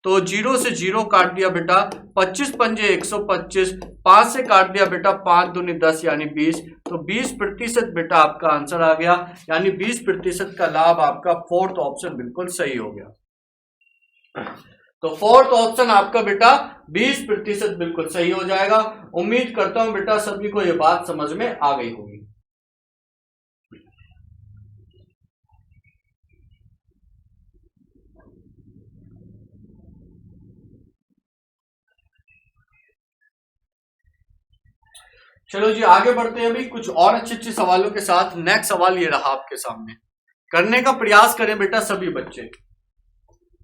तो 0 से 0 काट दिया बेटा, 25 पंजे 125, 5 से काट दिया बेटा, 5 दूनी 10 यानी 20। तो 20% बेटा आपका आंसर आ गया, यानी 20% का लाभ आपका फोर्थ ऑप्शन बिल्कुल सही हो गया। तो फोर्थ ऑप्शन आपका बेटा 20% बिल्कुल सही हो जाएगा। उम्मीद करता हूं बेटा सभी को यह बात समझ में आ गई होगी। चलो जी आगे बढ़ते हैं अभी कुछ और अच्छे अच्छे सवालों के साथ। नेक्स्ट सवाल ये रहा आपके सामने, करने का प्रयास करें बेटा सभी बच्चे।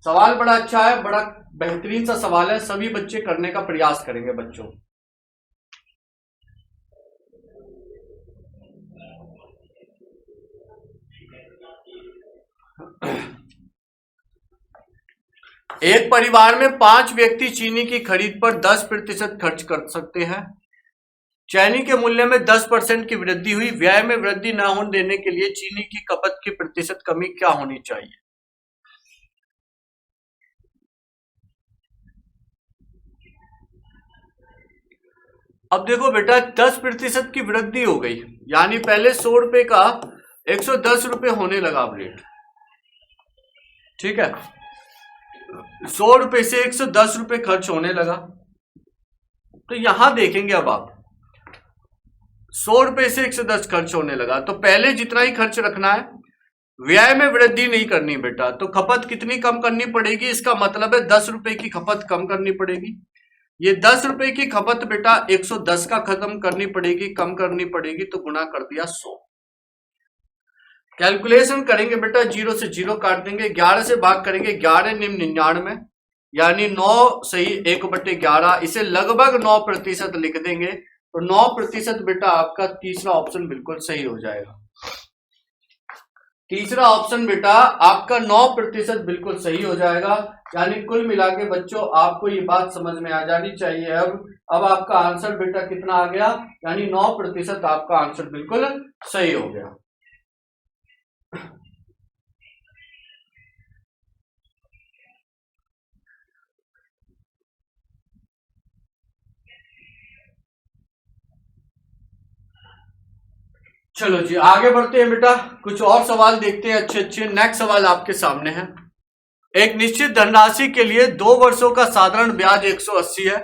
सवाल बड़ा अच्छा है, बड़ा बेहतरीन सा सवाल है, सभी बच्चे करने का प्रयास करेंगे बच्चों। एक परिवार में 5 व्यक्ति चीनी की खरीद पर 10% खर्च कर सकते हैं। चीनी के मूल्य में 10% की वृद्धि हुई। व्यय में वृद्धि न होने देने के लिए चीनी की खपत की प्रतिशत कमी क्या होनी चाहिए? अब देखो बेटा 10% की वृद्धि हो गई, यानी पहले 100 रुपए का 110 रुपए होने लगा अब रेट। ठीक है, 100 रुपए से 110 रुपए खर्च होने लगा। तो यहां देखेंगे अब आप 100 रुपए से 110 खर्च होने लगा, तो पहले जितना ही खर्च रखना है, व्यय में वृद्धि नहीं करनी बेटा। तो खपत कितनी कम करनी पड़ेगी? इसका मतलब है 10 रुपए की खपत कम करनी पड़ेगी। ये 10 रुपए की खपत बेटा 110 का खत्म करनी पड़ेगी, कम करनी पड़ेगी। तो गुना कर दिया 100। कैलकुलेशन करेंगे बेटा, 0 से 0 काट देंगे, 11 से भाग करेंगे, 11 निम्न 99, यानी 9 सही 1/11। इसे लगभग 9% लिख देंगे। तो 9% बेटा आपका तीसरा ऑप्शन बिल्कुल सही हो जाएगा। तीसरा ऑप्शन बेटा आपका 9% बिल्कुल सही हो जाएगा। यानी कुल मिला के बच्चों आपको ये बात समझ में आ जानी चाहिए। अब आपका आंसर बेटा कितना आ गया? यानी 9% आपका आंसर बिल्कुल सही हो गया। चलो जी आगे बढ़ते हैं बेटा, कुछ और सवाल देखते हैं अच्छे अच्छे। नेक्स्ट सवाल आपके सामने है। एक निश्चित धनराशि के लिए 2 वर्षों का साधारण ब्याज 180 है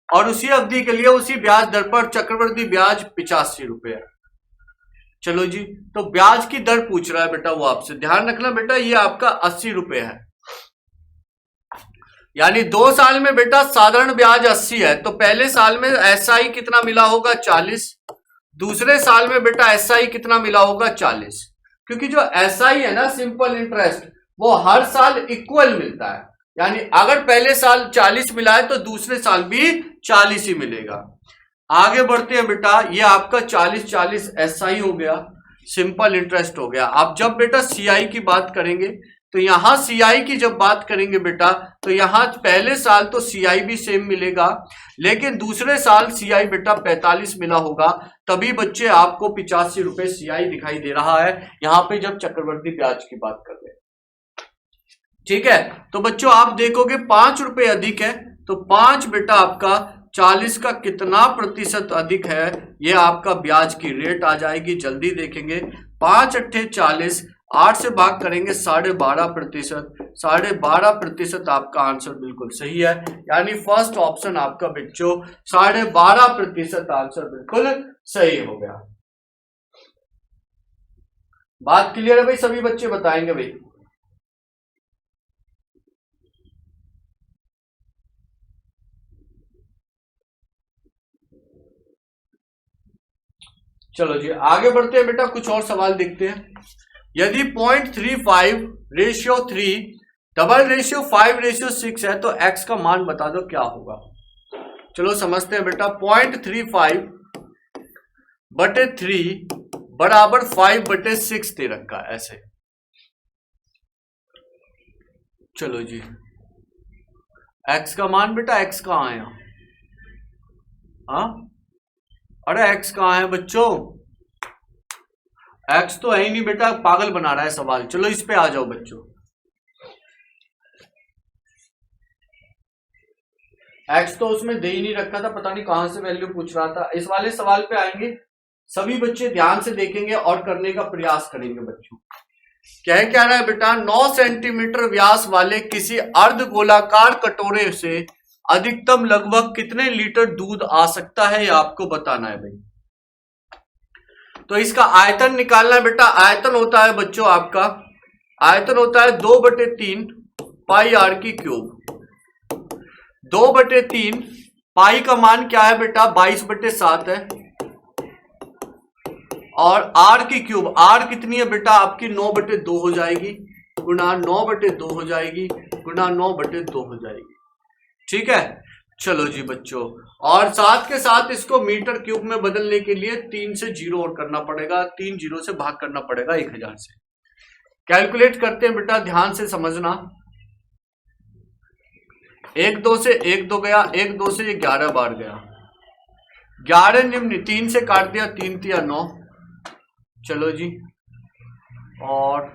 और उसी अवधि के लिए उसी ब्याज दर पर चक्रवृद्धि ब्याज 85 रुपए है। चलो जी, तो ब्याज की दर पूछ रहा है बेटा वो आपसे। ध्यान रखना बेटा ये आपका 80 रुपए है। यानी 2 साल में बेटा साधारण ब्याज 80 है, तो पहले साल में एसआई कितना मिला होगा 40, दूसरे साल में बेटा एसआई कितना मिला होगा 40, क्योंकि जो एसआई है ना सिंपल इंटरेस्ट वो हर साल इक्वल मिलता है, यानी अगर पहले साल 40 मिला है तो दूसरे साल भी 40 ही मिलेगा। आगे बढ़ते हैं बेटा, ये आपका 40-40 एसआई हो गया, सिंपल इंटरेस्ट हो गया। अब जब बेटा सीआई की बात करेंगे तो यहां सीआई की जब बात करेंगे बेटा तो यहां पहले साल तो सीआई भी सेम मिलेगा, लेकिन दूसरे साल सीआई बेटा 45 मिला होगा, तभी बच्चे आपको 85 रुपए सीआई दिखाई दे रहा है यहां पे जब चक्रवर्ती ब्याज की बात कर रहे हैं। ठीक है, तो बच्चों आप देखोगे 5 रुपए अधिक है, तो 5 बेटा आपका 40 का कितना प्रतिशत अधिक है, ये आपका ब्याज की रेट आ जाएगी। जल्दी देखेंगे, 5 अट्ठे 40, 8 से भाग करेंगे 12.5%, 12.5% आपका आंसर बिल्कुल सही है, यानी फर्स्ट ऑप्शन आपका बच्चों 12.5% आंसर बिल्कुल सही हो गया। बात क्लियर है भाई? सभी बच्चे बताएंगे भाई। चलो जी आगे बढ़ते हैं बेटा, कुछ और सवाल देखते हैं। यदि 0.35 रेशियो 3 डबल रेशियो 5:6 है तो x का मान बता दो क्या होगा। चलो समझते हैं बेटा, 0.35 बटे 3 बराबर 5/6 दे रखा है ऐसे। चलो जी x का मान बेटा, x कहां है? हाँ अरे x कहां है बच्चों? x तो है ही नहीं बेटा, पागल बना रहा है सवाल। चलो इस पे आ जाओ बच्चों, x तो उसमें दे ही नहीं रखा था, पता नहीं कहां से वैल्यू पूछ रहा था। इस वाले सवाल पे आएंगे, सभी बच्चे ध्यान से देखेंगे और करने का प्रयास करेंगे बच्चों। क्या रहा है बेटा, 9 सेंटीमीटर व्यास वाले किसी अर्ध गोलाकार कटोरे से अधिकतम लगभग कितने लीटर दूध आ सकता है, ये आपको बताना है भाई। तो इसका आयतन निकालना है बेटा। आयतन होता है बच्चों आपका, आयतन होता है 2/3 पाई आर की क्यूब। 2/3 पाई का मान क्या है बेटा, 22/7 है, और आर की क्यूब, आर कितनी है बेटा आपकी 9/2 हो जाएगी, गुना 9/2 हो जाएगी, गुना 9/2 हो जाएगी। ठीक है, चलो जी बच्चों, और साथ के साथ इसको मीटर क्यूब में बदलने के लिए 3 से 0 और करना पड़ेगा, 3 0 से भाग करना पड़ेगा 1000 से। कैलकुलेट करते हैं बेटा, ध्यान से समझना। 1 2 से 1 2 गया, 1 2 से ये 11 बार गया, 11 निम्न 3 से काट दिया, 3 तिया 9। चलो जी, और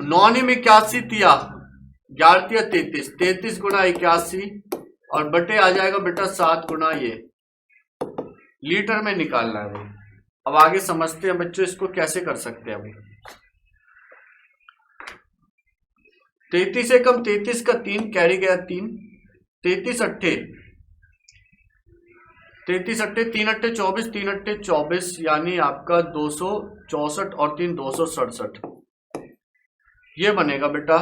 9 निम 81 तिया 11 तिया 33, 33 गुना 81 और बटे आ जाएगा बेटा 7 गुना ये, लीटर में निकालना है भाई। अब आगे समझते हैं बच्चों इसको कैसे कर सकते हैं अभी। 33 से कम 33 का 3 कैरी गया 3, 33 अट्ठे 3 अट्ठे 24, 3 अट्ठे 24, यानी आपका 264 और 3 267, ये बनेगा बेटा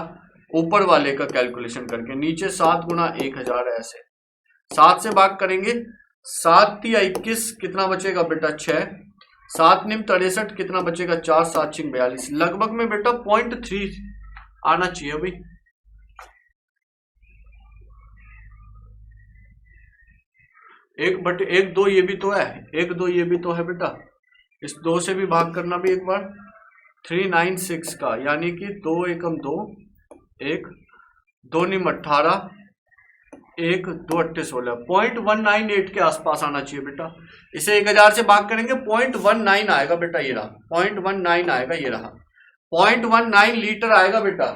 ऊपर वाले का कैलकुलेशन करके। नीचे 7 गुना 1000 है ऐसे, 7 से भाग करेंगे, 7 तिया 21 कितना बचेगा बेटा 6, 7 निम 63 कितना बचेगा 4, 7 छिंग 42, लगभग में बेटा 0.3 आना चाहिए अभी। एक बटे 1 2 ये भी तो है, 1 2 ये भी तो है बेटा, इस 2 से भी भाग करना भी एक बार, 396 का, यानी कि 2 एकम 2, 1 2 निम 18, 1 2 अट्ठे 16, 0.198 के आसपास आना चाहिए बेटा। इसे 1000 से भाग करेंगे 0.19 आएगा बेटा, ये रहा 0.19 आएगा, ये रहा 0.19 लीटर आएगा बेटा,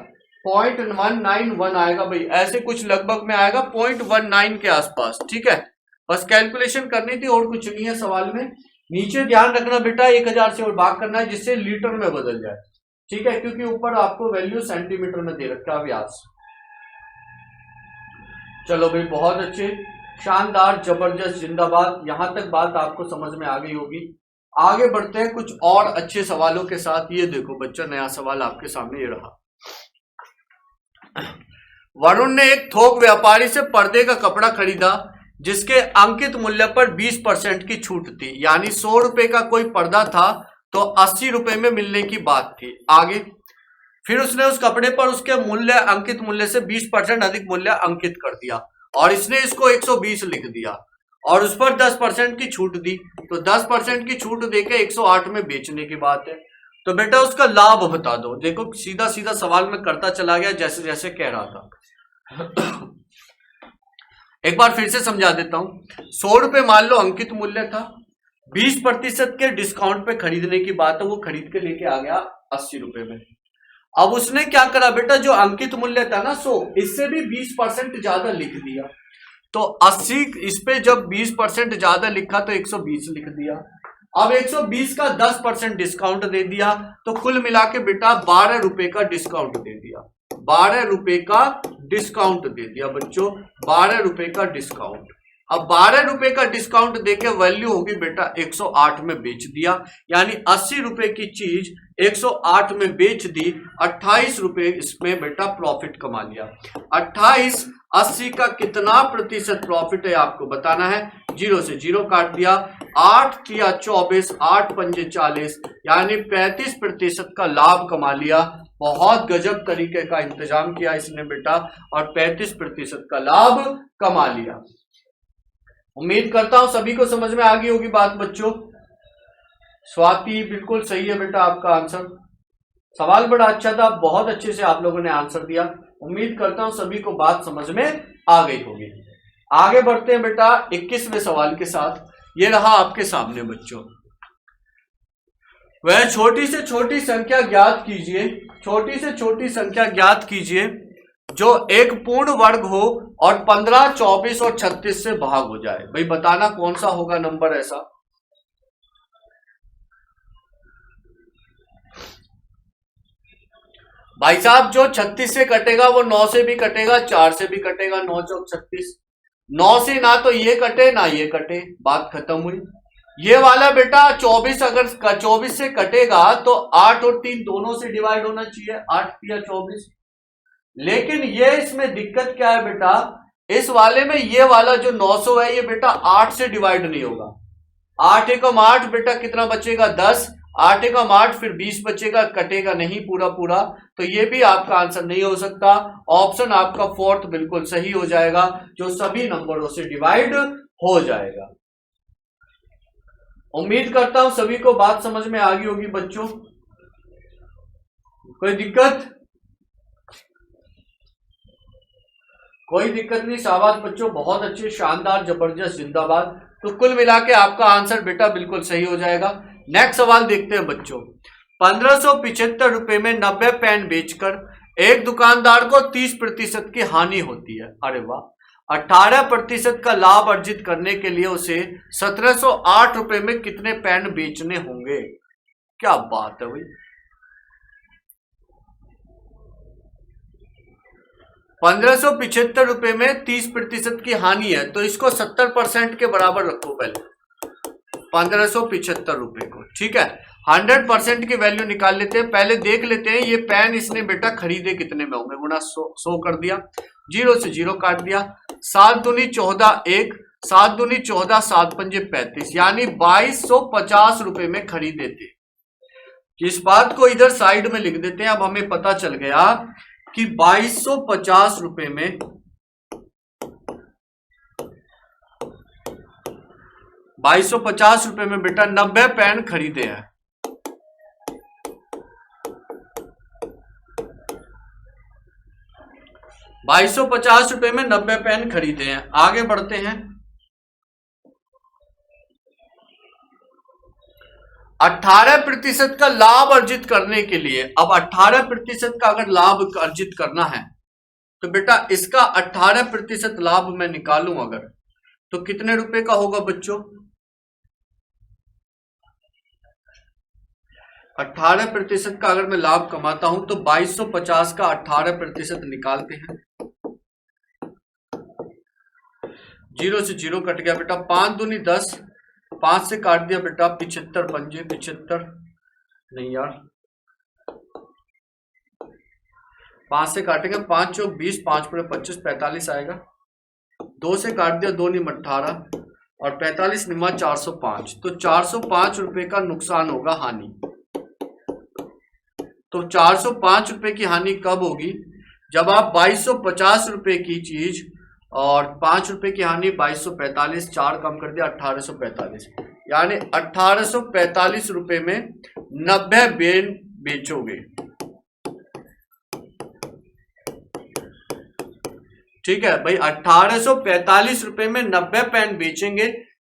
0.191 आएगा भाई, ऐसे कुछ लगभग में आएगा 0.19 के आसपास। ठीक है, बस कैलकुलेशन करनी थी और कुछ नहीं है सवाल में। नीचे ध्यान रखना बेटा 1000 से और भाग करना है जिससे लीटर में बदल जाए। ठीक है, क्योंकि ऊपर आपको वैल्यू सेंटीमीटर में दे रखा है व्यास। चलो भाई बहुत अच्छे, शानदार, जबरदस्त, जिंदाबाद। यहां तक बात आपको समझ में आ गई होगी। आगे बढ़ते हैं कुछ और अच्छे सवालों के साथ। ये देखो बच्चा, नया सवाल आपके सामने ये रहा। वरुण ने एक थोक व्यापारी से पर्दे का कपड़ा खरीदा जिसके अंकित मूल्य पर 20% की छूट थी। यानी 100 रुपए का कोई पर्दा था तो 80 रुपए में मिलने की बात थी। आगे फिर उसने उस कपड़े पर उसके मूल्य अंकित मूल्य से 20% अधिक मूल्य अंकित कर दिया और इसने इसको 120 लिख दिया और उस पर 10% की छूट दी। तो 10% की छूट देके 108 में बेचने की बात है। तो बेटा उसका लाभ बता दो। देखो सीधा सीधा सवाल में करता चला गया जैसे जैसे कह रहा था। एक बार फिर से समझा देता हूं। 100 रुपए मान लो अंकित मूल्य था, 20% के डिस्काउंट पे खरीदने की बात है, वो खरीद के लेके आ गया 80 रुपए में। अब उसने क्या करा बेटा, जो अंकित मूल्य था ना 100, इससे भी 20% ज्यादा लिख दिया। तो 80 इस पे जब 20% ज्यादा लिखा तो 120 लिख दिया। अब 120 का 10% डिस्काउंट दे दिया तो कुल मिला के बेटा 12 रुपए का डिस्काउंट दे दिया। 12 रुपए का डिस्काउंट दे दिया बच्चों, 12 रुपए का डिस्काउंट। अब 12 रुपए का डिस्काउंट देके वैल्यू होगी बेटा 108 में बेच दिया। यानी 80 रुपए की चीज 108 में बेच दी, 28 रुपए इसमें बेटा प्रॉफिट कमा लिया। 28 80 का कितना प्रतिशत प्रॉफिट है आपको बताना है। 0 से 0 काट दिया, 8 तिया 24, 8 पंजे 40, यानी 35% का लाभ कमा लिया। बहुत गजब तरीके का इंतजाम किया इसने बेटा और 35% का लाभ कमा लिया। उम्मीद करता हूं सभी को समझ में आ गई होगी बात बच्चों। स्वाति बिल्कुल सही है बेटा आपका आंसर। सवाल बड़ा अच्छा था, बहुत अच्छे से आप लोगों ने आंसर दिया। उम्मीद करता हूं सभी को बात समझ में आ गई होगी। आगे बढ़ते हैं बेटा 21वें सवाल के साथ। ये रहा आपके सामने बच्चों। वह छोटी से छोटी संख्या ज्ञात कीजिए, छोटी से छोटी संख्या ज्ञात कीजिए जो एक पूर्ण वर्ग हो और 15, 24 और 36 से भाग हो जाए। भाई बताना कौन सा होगा नंबर ऐसा। भाई साहब जो 36 से कटेगा वो 9 से भी कटेगा, 4 से भी कटेगा, 9 चौक 36। 9 से ना तो ये कटे ना ये कटे, बात खत्म हुई। ये वाला बेटा 24 अगर 24 से कटेगा तो 8 और 3 दोनों से डिवाइड होना चाहिए, 8 तिया 24। लेकिन ये इसमें दिक्कत क्या है बेटा, इस वाले में ये वाला जो 900 है ये बेटा 8 से डिवाइड नहीं होगा। 8 एकम 8 बेटा कितना बचेगा 10, 8 एकम 8 फिर 20 बचेगा, कटेगा नहीं पूरा पूरा। तो ये भी आपका आंसर नहीं हो सकता। ऑप्शन आपका फोर्थ बिल्कुल सही हो जाएगा, जो सभी नंबरों से डिवाइड हो जाएगा। उम्मीद करता हूं सभी को बात समझ में आ गई होगी बच्चों। कोई दिक्कत? कोई दिक्कत नहीं, शाबाश बच्चों, बहुत अच्छे, शानदार, जबरदस्त, जिंदाबाद। तो कुल मिला के आपका आंसर बेटा बिल्कुल सही हो जाएगा। नेक्स्ट सवाल देखते हैं बच्चों। 1575 रुपए में 90 पेन बेचकर एक दुकानदार को 30% की हानि होती है। अरे वाह। 18% का लाभ अर्जित करने के लिए उसे 1708 रुपए में कितने पेन बेचने होंगे? क्या बात है भाई। 1575 रुपए में 30% की हानि है तो इसको 70% के बराबर रखो पहले 1575 रुपए को, ठीक है। 100% की वैल्यू निकाल लेते हैं। पहले देख लेते हैं ये पेन इसने बेटा खरीदे कितने में होंगे, गुना 100 कर दिया, 0 से 0 काट दिया, 7 दूनी 14 1, 7 दूनी 14, 7 पंजे 35, यानी 2250 रुपए में खरीदे थे। इस बात को इधर साइड में लिख देते हैं। अब हमें पता चल गया कि 2250 रुपए में 2250 रुपए में बेटा 90 पेन खरीदे हैं। ₹2250 में 90 पेन खरीदे हैं। आगे बढ़ते हैं। 18% का लाभ अर्जित करने के लिए, अब 18% का अगर लाभ अर्जित करना है तो बेटा इसका 18% लाभ मैं निकालूं अगर, तो कितने रुपए का होगा बच्चों? 18% का अगर मैं लाभ कमाता हूं तो 2250 का 18% निकालते हैं। 0 से 0 कट गया बेटा, 5 दूनी 10, 5 से काट दिया बेटा 75 पंजे 75, नहीं यार 5 से काटेंगे, 5 चौक 20, 5 पूरे 25, 45 आएगा। 2 से काट दिया, 2 निम 18 और 45 निमा 405। तो 405 रुपए का नुकसान होगा, हानि। तो 405 रुपए की हानि कब होगी? जब आप 2250 रुपए की चीज और 5 रुपए की हानि 2245, 4 कम कर दिया 1845, यानी 1845 रुपए में 90 पेन बेचोगे। ठीक है भाई, 1845 रुपए में 90 पेन बेचेंगे,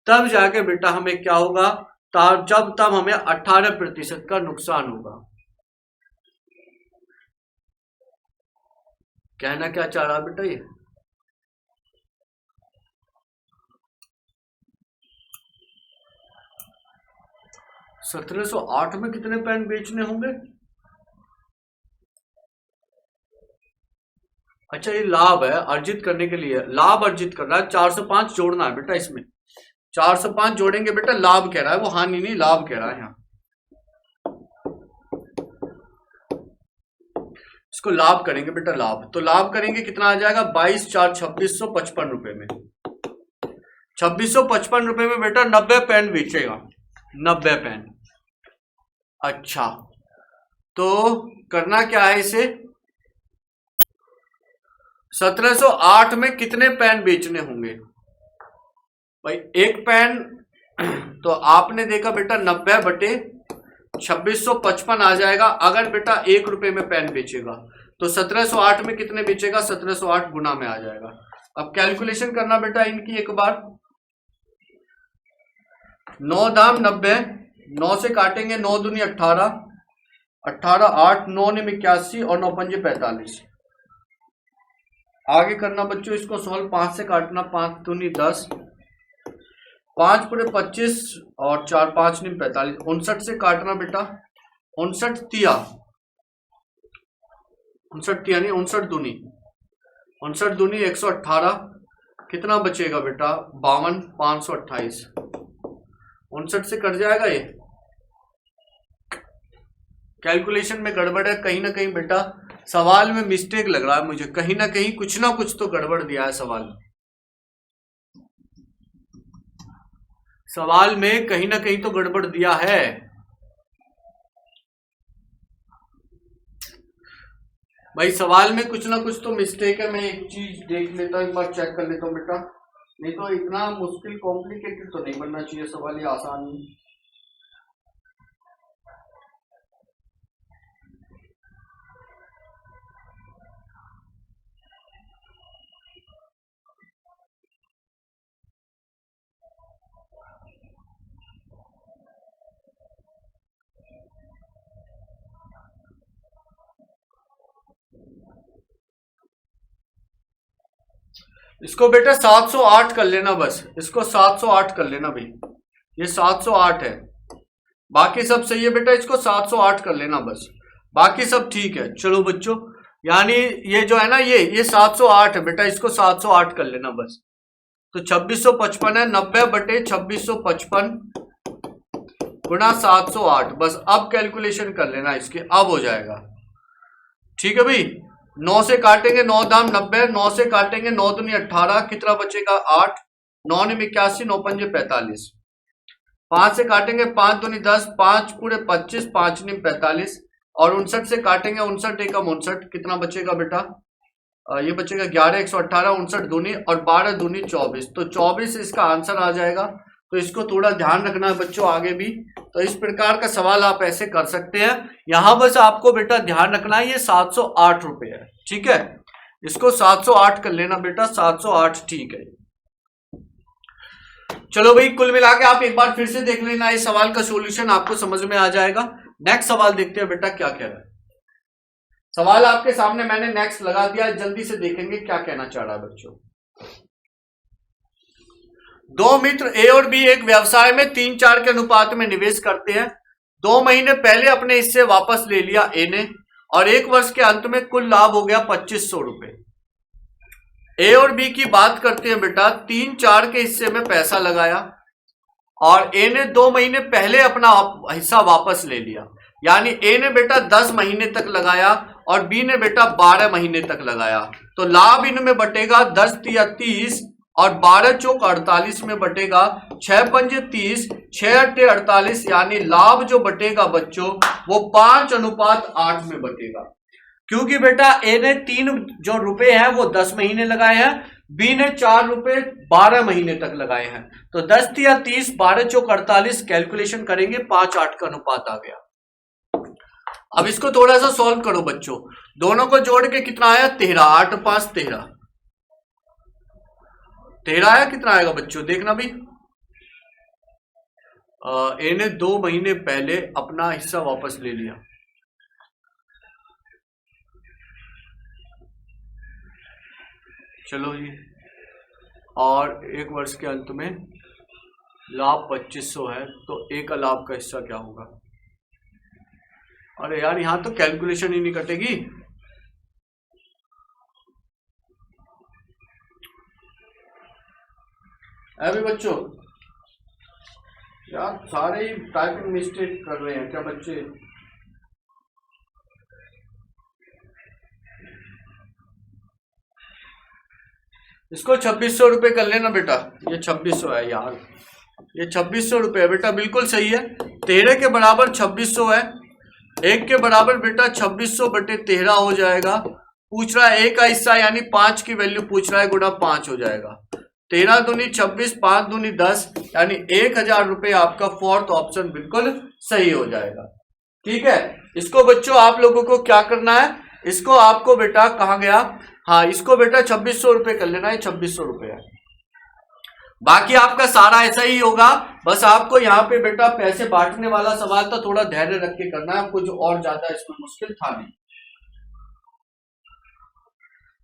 तब जाके बेटा हमें क्या होगा, तब हमें 18% का नुकसान होगा। कहना क्या चाह रहा बेटा ये? ₹1708 में कितने पेन बेचने होंगे? अच्छा, ये लाभ है, अर्जित करने के लिए लाभ अर्जित कर रहा है। 405 जोड़ना है बेटा, इसमें 405 जोड़ेंगे बेटा, लाभ कह रहा है वो, हानि नहीं, लाभ कह रहा है यहाँ। इसको लाभ करेंगे बेटा, लाभ। तो लाभ करेंगे, कितना आ जाएगा? 22 4 2655 रुपए में, 2655 रुपए में बेटा 90 पेन बेचेगा, 90 पेन। अच्छा, तो करना क्या है इसे? 1708 में कितने पेन बेचने होंगे भाई? एक पेन तो आपने देखा बेटा 90 बटे 2655 आ जाएगा। अगर बेटा 1 रुपए में पेन बेचेगा तो 1708 में कितने बेचेगा? 1708 गुना में आ जाएगा। अब कैलकुलेशन करना बेटा इनकी एक बार। 9 दाम 90, 9 से काटेंगे, 9 दूनी 18, 18 8, 9 ने 81 और 9 पंजे 45। आगे करना बच्चों इसको सॉल्व, 5 से काटना, 5 दूनी 10, 5 पूरे 25 और 4 5 निम 45। 59 से काटना बेटा, 59 तिया, 59 तिया नहीं, 59 दूनी, 59 दूनी 118, कितना बचेगा बेटा? 52 528। 59 से कट जाएगा ये। कैलकुलेशन में गड़बड़ है कहीं ना कहीं बेटा, सवाल में मिस्टेक लग रहा है मुझे, कहीं ना कहीं कुछ ना कुछ तो गड़बड़ दिया है सवाल में। सवाल में कहीं ना कहीं तो गड़बड़ दिया है। भाई सवाल में कुछ ना कुछ तो मिस्टेक है। मैं एक चीज देख लेता हूँ, एक बार चेक कर लेता हूँ बेटा, नहीं तो इतना मुश्किल कॉम्प्लिकेटेड तो नहीं बनना चाहिए सवाल, ये आसान ही। इसको बेटा 708 कर लेना बस, इसको 708 कर लेना भाई, ये 708 है, बाकी सब सही है बेटा, इसको 708 कर लेना बस, बाकी सब ठीक है। चलो बच्चों, यानी ये जो है ना, ये 708 है बेटा, इसको 708 कर लेना बस। तो 2655 है, 90 बटे 2655 गुणा 708, बस। अब कैलकुलेशन कर लेना इसके, अब हो जाएगा। ठीक है भाई, 9 से काटेंगे, 9 दाम 90, 9 से काटेंगे, 9 दूनी 18, कितना बचेगा? 8, 9 ने 81, 9 पंजे 45। 5 से काटेंगे, 5 दूनी 10, 5 पूरे 25, 5 ने 45 और 59 से काटेंगे, 59 एकम 59, कितना बचेगा बेटा? ये बचेगा 11 118, 59 दूनी और 12 दूनी 24, तो 24 इसका आंसर आ जाएगा। तो इसको थोड़ा ध्यान रखना है बच्चों आगे भी। तो इस प्रकार का सवाल आप ऐसे कर सकते हैं। यहां बस आपको बेटा ध्यान रखना है, ये 708 रुपए है, ठीक है, इसको 708 कर लेना बेटा, 708 ठीक है। चलो भाई, कुल मिला के आप एक बार फिर से देख लेना, इस सवाल का सॉल्यूशन आपको समझ में आ जाएगा। नेक्स्ट सवाल देखते हैं बेटा क्या कह रहा है। सवाल आपके सामने मैंने नेक्स्ट लगा दिया, जल्दी से देखेंगे क्या कहना चाह रहा है बच्चों। दो मित्र ए और बी एक व्यवसाय में 3-4 के अनुपात में निवेश करते हैं। 2 महीने पहले अपने हिस्से वापस ले लिया ए ने और 1 वर्ष के अंत में कुल लाभ हो गया 2500 रुपए। ए और बी की बात करते हैं बेटा, 3-4 के हिस्से में पैसा लगाया और ए ने 2 महीने पहले अपना हिस्सा वापस ले लिया, यानी ए ने बेटा 10 महीने तक लगाया और बी ने बेटा 12 महीने तक लगाया, तो लाभ इनमें बटेगा 10 तिया 30 और 12 चौक 48 में बटेगा 6 पंजे 30, 6 अट्ठे 48, यानी लाभ जो बटेगा बच्चों वो 5:8 में बटेगा। क्योंकि बेटा ए ने 3 जो रुपए हैं वो 10 महीने लगाए हैं, बी ने 4 रुपए 12 महीने तक लगाए हैं, तो 10 तिया 30, 12 चौक 48 कैलकुलेशन करेंगे 5:8 का अनुपात आ गया। अब इसको थोड़ा सा सॉल्व करो बच्चों, दोनों को जोड़ के कितना आया 13, 8 5 13, 13 आया, कितना आएगा बच्चों देखना भी। ए ने 2 महीने पहले अपना हिस्सा वापस ले लिया, चलो जी, और 1 वर्ष के अंत में लाभ 2500 है, तो ए का लाभ का हिस्सा क्या होगा। अरे यार यहां तो कैलकुलेशन ही नहीं कटेगी। अभी बच्चों यार सारे ही टाइपिंग मिस्टेक कर रहे हैं क्या बच्चे। इसको 2600 रुपए कर लेना बेटा, ये 2600 है यार, ये 2600 रुपए है बेटा, बिल्कुल सही है। 13 के बराबर 2600 है, 1 के बराबर बेटा 2600 बटे 13 हो जाएगा। पूछ रहा है 1 का हिस्सा यानी 5 की वैल्यू पूछ रहा है, गुणा 5 हो जाएगा। 13 दूनी 26, 5 दूनी 10, यानी 1000 रुपए आपका फोर्थ ऑप्शन बिल्कुल सही हो जाएगा। ठीक है, इसको बच्चों आप लोगों को क्या करना है, इसको आपको बेटा कहाँ गया, हाँ इसको बेटा 2600 रुपए कर लेना है, 2600 रुपए है। बाकी आपका सारा ऐसा ही होगा, बस आपको यहाँ पे बेटा पैसे बांटने वाला सवाल था, थोड़ा धैर्य रख के करना है, कुछ और ज्यादा इसमें मुश्किल था नहीं।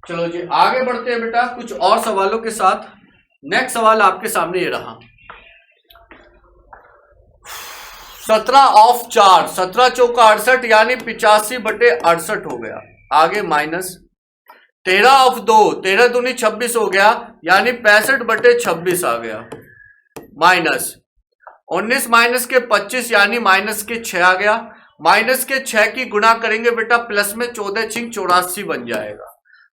चलो जी आगे बढ़ते हैं बेटा कुछ और सवालों के साथ। नेक्स्ट सवाल आपके सामने ये रहा, 17 ऑफ 4, 17 चौका 68 यानी 85 बटे 68 हो गया। आगे माइनस 13 ऑफ 2, 13 दूनी 26 हो गया, यानी 65 बटे 26 आ गया। माइनस 19 माइनस के 25 यानी माइनस के 6 आ गया। माइनस के 6 की गुणा करेंगे बेटा प्लस में 14 छिंग 84 बन जाएगा।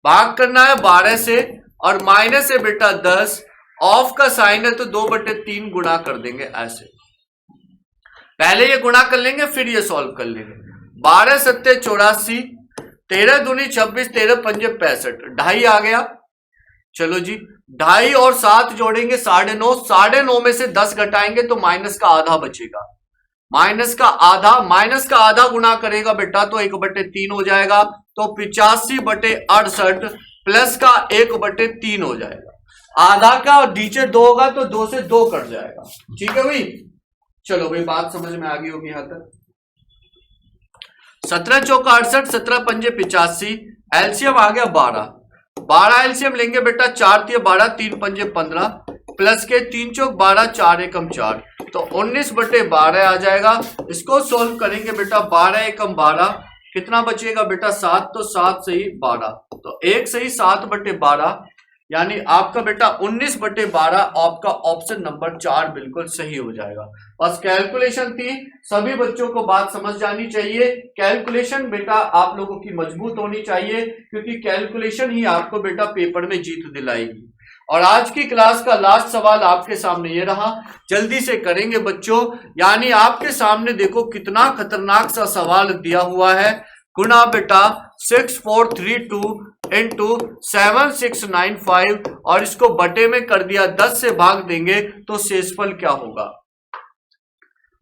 भाग करना है 12 से और माइनस है बेटा 10, ऑफ का साइन है तो 2/3 गुणा कर देंगे ऐसे। पहले ये गुणा कर लेंगे फिर ये सॉल्व कर लेंगे। 12 सत्ते 84, 13 दूनी 26, 13 पंजे 65, 2.5 आ गया। चलो जी 2.5 और 7 जोड़ेंगे 9.5, 9.5 में से 10 घटाएंगे तो माइनस का आधा बचेगा। माइनस का आधा गुणा करेगा बेटा तो 1/3 हो जाएगा, तो 85 बटे 68 प्लस का 1/3 हो जाएगा। आधा का और नीचे 2 होगा तो 2 से 2 कट जाएगा। ठीक है भाई, चलो भाई बात समझ में आ गई होगी यहां तक। 17 चौका 68, 17 पंजे 85, एलसीएम आ गया 12, 12 एलसीएम लेंगे बेटा 4 तिया 12, 3 पंजे 15 प्लस के 3 चौक 12, 4 एकम 4, तो 19 बटे 12 आ जाएगा। इसको सोल्व करेंगे बेटा 12 एकम 12 कितना बचेगा बेटा 7, तो 7 सही 12, तो 1 सही 7 बटे 12 यानी आपका बेटा 19 बटे 12 आपका ऑप्शन नंबर 4 बिल्कुल सही हो जाएगा। बस कैलकुलेशन थी, सभी बच्चों को बात समझ जानी चाहिए। कैलकुलेशन बेटा आप लोगों की मजबूत होनी चाहिए, क्योंकि कैलकुलेशन ही आपको बेटा पेपर में जीत दिलाएगी। और आज की क्लास का लास्ट सवाल आपके सामने ये रहा, जल्दी से करेंगे बच्चों। यानी आपके सामने देखो कितना खतरनाक सा सवाल दिया हुआ है। गुणा बेटा 6432 इंटू 7695 और इसको बटे में कर दिया 10 से भाग देंगे तो शेषफल क्या होगा।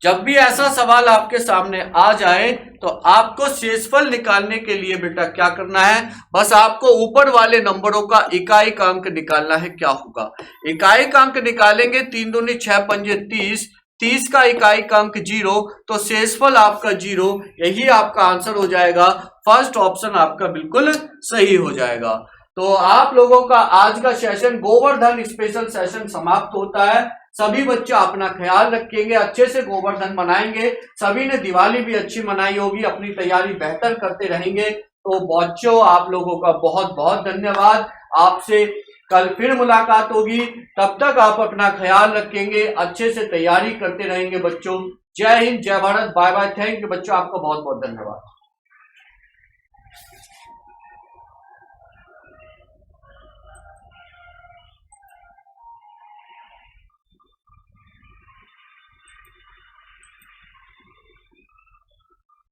जब भी ऐसा सवाल आपके सामने आ जाए तो आपको शेषफल निकालने के लिए बेटा क्या करना है, बस आपको ऊपर वाले नंबरों का इकाई अंक निकालना है। क्या होगा, इकाई अंक निकालेंगे 3 दूनी 6 पंजे 30, 30 का इकाई अंक 0, तो शेषफल आपका 0, यही आपका आंसर हो जाएगा। फर्स्ट ऑप्शन आपका बिल्कुल सही हो जाएगा। तो आप लोगों का आज का सेशन गोवर्धन स्पेशल सेशन समाप्त होता है। सभी बच्चे अपना ख्याल रखेंगे, अच्छे से गोवर्धन मनाएंगे। सभी ने दिवाली भी अच्छी मनाई होगी, अपनी तैयारी बेहतर करते रहेंगे। तो बच्चों आप लोगों का बहुत बहुत धन्यवाद। आपसे कल फिर मुलाकात होगी, तब तक आप अपना ख्याल रखेंगे, अच्छे से तैयारी करते रहेंगे बच्चों। जय हिंद, जय Bharat, bye bye, thank you बच्चों, आपका बहुत बहुत धन्यवाद।